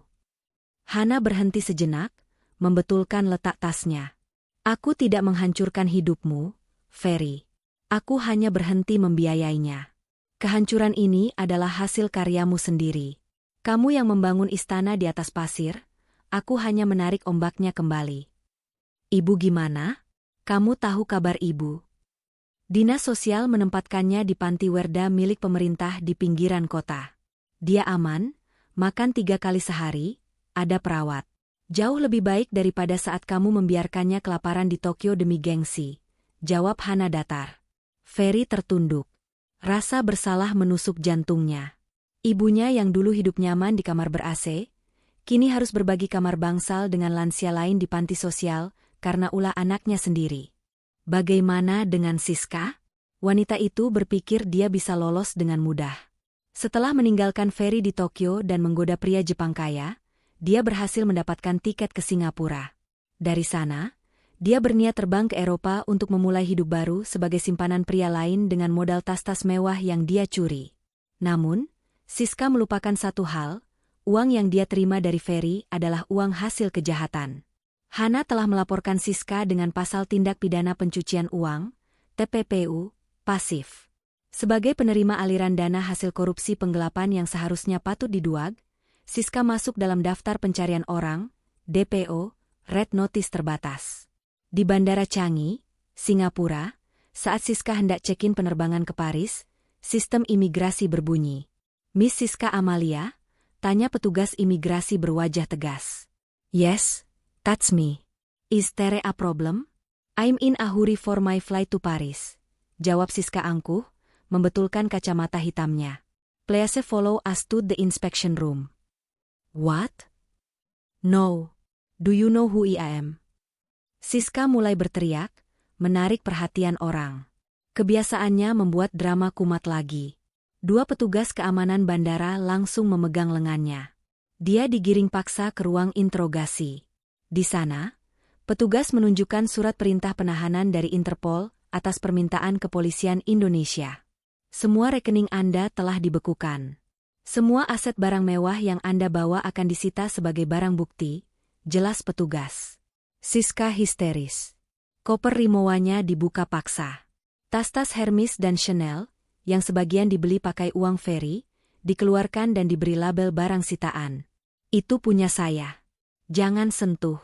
Hana berhenti sejenak, membetulkan letak tasnya. Aku tidak menghancurkan hidupmu, Ferry. Aku hanya berhenti membiayainya. Kehancuran ini adalah hasil karyamu sendiri. Kamu yang membangun istana di atas pasir, aku hanya menarik ombaknya kembali. Ibu gimana? Kamu tahu kabar ibu? Dinas sosial menempatkannya di panti werda milik pemerintah di pinggiran kota. Dia aman, makan 3 kali sehari, ada perawat. Jauh lebih baik daripada saat kamu membiarkannya kelaparan di Tokyo demi gengsi, jawab Hana datar. Ferry tertunduk. Rasa bersalah menusuk jantungnya. Ibunya yang dulu hidup nyaman di kamar ber-AC, kini harus berbagi kamar bangsal dengan lansia lain di panti sosial, karena ulah anaknya sendiri. Bagaimana dengan Siska? Wanita itu berpikir dia bisa lolos dengan mudah. Setelah meninggalkan Ferry di Tokyo dan menggoda pria Jepang kaya, dia berhasil mendapatkan tiket ke Singapura. Dari sana, dia berniat terbang ke Eropa untuk memulai hidup baru sebagai simpanan pria lain dengan modal tas-tas mewah yang dia curi. Namun, Siska melupakan satu hal, uang yang dia terima dari Ferry adalah uang hasil kejahatan. Hana telah melaporkan Siska dengan pasal tindak pidana pencucian uang, TPPU, pasif. Sebagai penerima aliran dana hasil korupsi penggelapan yang seharusnya patut diduag, Siska masuk dalam daftar pencarian orang, DPO, Red Notice terbatas. Di Bandara Changi, Singapura, saat Siska hendak check-in penerbangan ke Paris, sistem imigrasi berbunyi. "Miss Siska Amalia?" tanya petugas imigrasi berwajah tegas. "Yes, that's me. Is there a problem? I'm in a hurry for my flight to Paris," jawab Siska angkuh, membetulkan kacamata hitamnya. "Please follow us to the inspection room." "What? No. Do you know who I am?" Siska mulai berteriak, menarik perhatian orang. Kebiasaannya membuat drama kumat lagi. Dua petugas keamanan bandara langsung memegang lengannya. Dia digiring paksa ke ruang interogasi. Di sana, petugas menunjukkan surat perintah penahanan dari Interpol atas permintaan Kepolisian Indonesia. "Semua rekening Anda telah dibekukan. Semua aset barang mewah yang Anda bawa akan disita sebagai barang bukti," jelas petugas. Siska histeris. Koper rimowanya dibuka paksa. Tas-tas Hermes dan Chanel, yang sebagian dibeli pakai uang Ferry, dikeluarkan dan diberi label barang sitaan. "Itu punya saya. Jangan sentuh."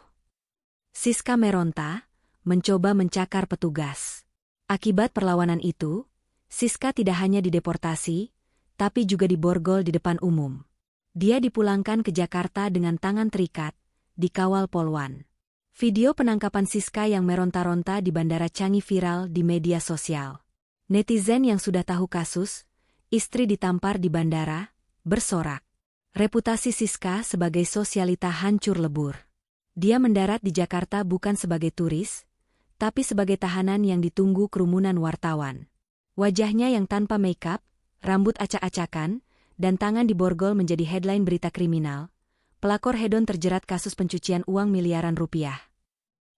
Siska meronta, mencoba mencakar petugas. Akibat perlawanan itu, Siska tidak hanya dideportasi, tapi juga diborgol di depan umum. Dia dipulangkan ke Jakarta dengan tangan terikat, dikawal Polwan. Video penangkapan Siska yang meronta-ronta di Bandara Changi viral di media sosial. Netizen yang sudah tahu kasus, istri ditampar di bandara, bersorak. Reputasi Siska sebagai sosialita hancur lebur. Dia mendarat di Jakarta bukan sebagai turis, tapi sebagai tahanan yang ditunggu kerumunan wartawan. Wajahnya yang tanpa makeup, rambut acak-acakan, dan tangan diborgol menjadi headline berita kriminal. Pelakor hedon terjerat kasus pencucian uang miliaran rupiah.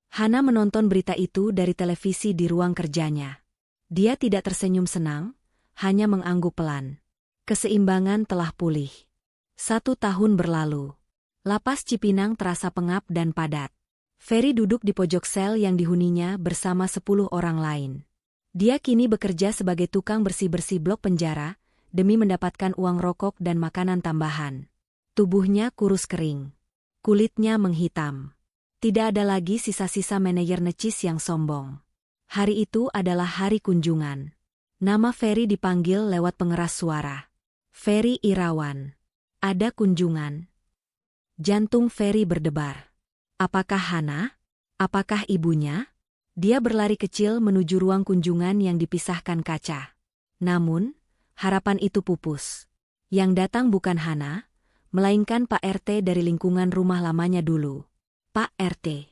Hana menonton berita itu dari televisi di ruang kerjanya. Dia tidak tersenyum senang, hanya mengangguk pelan. Keseimbangan telah pulih. 1 tahun berlalu. Lapas Cipinang terasa pengap dan padat. Ferry duduk di pojok sel yang dihuninya bersama 10 orang lain. Dia kini bekerja sebagai tukang bersih-bersih blok penjara, demi mendapatkan uang rokok dan makanan tambahan. Tubuhnya kurus kering. Kulitnya menghitam. Tidak ada lagi sisa-sisa manajer necis yang sombong. Hari itu adalah hari kunjungan. Nama Ferry dipanggil lewat pengeras suara. "Ferry Irawan. Ada kunjungan." Jantung Ferry berdebar. Apakah Hana? Apakah ibunya? Dia berlari kecil menuju ruang kunjungan yang dipisahkan kaca. Namun, harapan itu pupus. Yang datang bukan Hana, melainkan Pak RT dari lingkungan rumah lamanya dulu. "Pak RT."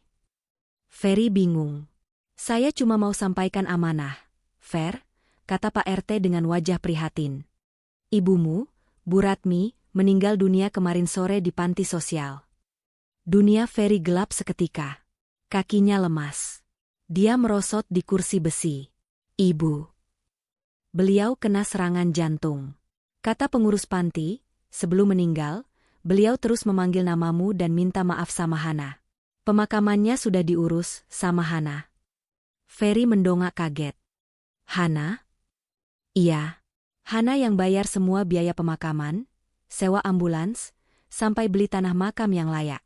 Ferry bingung. "Saya cuma mau sampaikan amanah, Fer," kata Pak RT dengan wajah prihatin. "Ibumu, Bu Ratmi, meninggal dunia kemarin sore di panti sosial." Dunia Ferry gelap seketika. Kakinya lemas. Dia merosot di kursi besi. "Ibu." "Beliau kena serangan jantung," kata pengurus panti. "Sebelum meninggal, beliau terus memanggil namamu dan minta maaf sama Hana. Pemakamannya sudah diurus sama Hana." Ferry mendongak kaget. "Hana?" "Iya. Hana yang bayar semua biaya pemakaman, sewa ambulans, sampai beli tanah makam yang layak.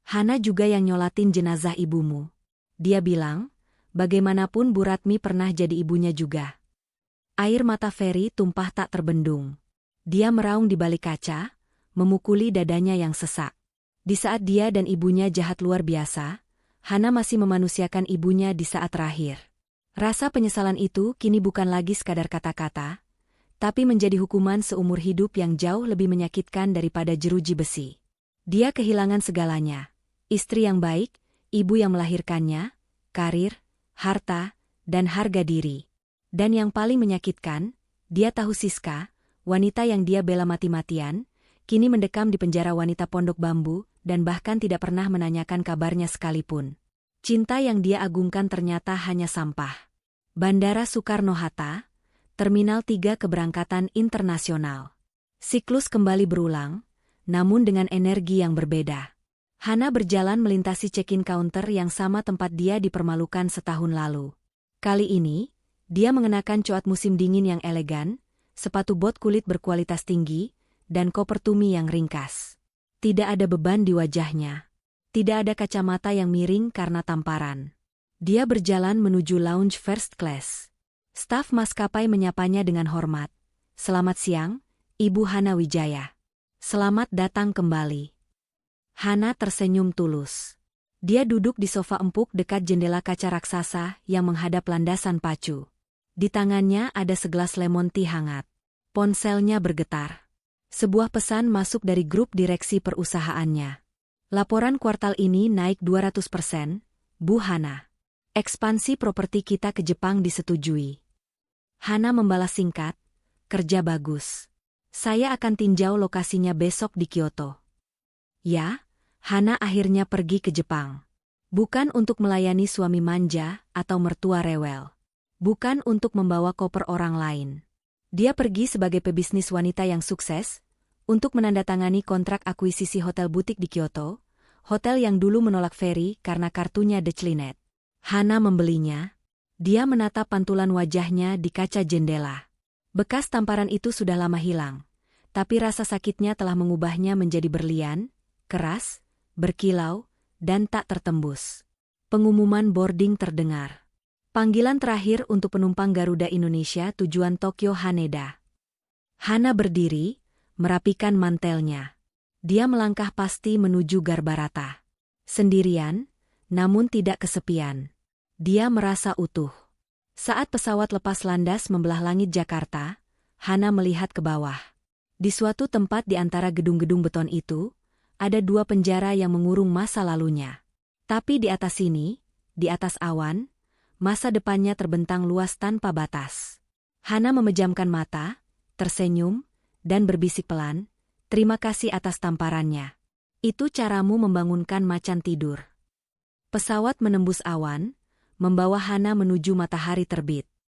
Hana juga yang nyolatin jenazah ibumu. Dia bilang, bagaimanapun Bu Ratmi pernah jadi ibunya juga." Air mata Ferry tumpah tak terbendung. Dia meraung di balik kaca, memukuli dadanya yang sesak. Di saat dia dan ibunya jahat luar biasa, Hana masih memanusiakan ibunya di saat terakhir. Rasa penyesalan itu kini bukan lagi sekadar kata-kata, tapi menjadi hukuman seumur hidup yang jauh lebih menyakitkan daripada jeruji besi. Dia kehilangan segalanya. Istri yang baik, ibu yang melahirkannya, karir, harta, dan harga diri. Dan yang paling menyakitkan, dia tahu Siska, wanita yang dia bela mati-matian, kini mendekam di penjara wanita Pondok Bambu, dan bahkan tidak pernah menanyakan kabarnya sekalipun. Cinta yang dia agungkan ternyata hanya sampah. Bandara Soekarno-Hatta, Terminal 3 Keberangkatan Internasional. Siklus kembali berulang, namun dengan energi yang berbeda. Hana berjalan melintasi check-in counter yang sama tempat dia dipermalukan setahun lalu. Kali ini, Dia mengenakan coat musim dingin yang elegan, sepatu bot kulit berkualitas tinggi, dan koper tumi yang ringkas. Tidak ada beban di wajahnya. Tidak ada kacamata yang miring karena tamparan. Dia berjalan menuju lounge first class. Staf maskapai menyapanya dengan hormat. "Selamat siang, Ibu Hana Wijaya. Selamat datang kembali." Hana tersenyum tulus. Dia duduk di sofa empuk dekat jendela kaca raksasa yang menghadap landasan pacu. Di tangannya ada segelas lemon tea hangat. Ponselnya bergetar. Sebuah pesan masuk dari grup direksi perusahaannya. "Laporan kuartal ini naik 200%, Bu Hana. Ekspansi properti kita ke Jepang disetujui." Hana membalas singkat, "Kerja bagus. Saya akan tinjau lokasinya besok di Kyoto." Ya, Hana akhirnya pergi ke Jepang. Bukan untuk melayani suami manja atau mertua rewel. Bukan untuk membawa koper orang lain. Dia pergi sebagai pebisnis wanita yang sukses, untuk menandatangani kontrak akuisisi hotel butik di Kyoto, hotel yang dulu menolak Ferry karena kartunya Declinet. Hana membelinya. Dia menatap pantulan wajahnya di kaca jendela. Bekas tamparan itu sudah lama hilang, tapi rasa sakitnya telah mengubahnya menjadi berlian, keras, berkilau, dan tak tertembus. Pengumuman boarding terdengar. Panggilan terakhir untuk penumpang Garuda Indonesia tujuan Tokyo Haneda. Hana berdiri, merapikan mantelnya. Dia melangkah pasti menuju Garbarata. Sendirian, namun tidak kesepian. Dia merasa utuh. Saat pesawat lepas landas membelah langit Jakarta, Hana melihat ke bawah. Di suatu tempat di antara gedung-gedung beton itu, ada dua penjara yang mengurung masa lalunya. Tapi di atas sini, di atas awan, masa depannya terbentang luas tanpa batas. Hana memejamkan mata, tersenyum, dan berbisik pelan, "Terima kasih atas tamparannya. Itu caramu membangunkan macan tidur." Pesawat menembus awan, membawa Hana menuju matahari terbit.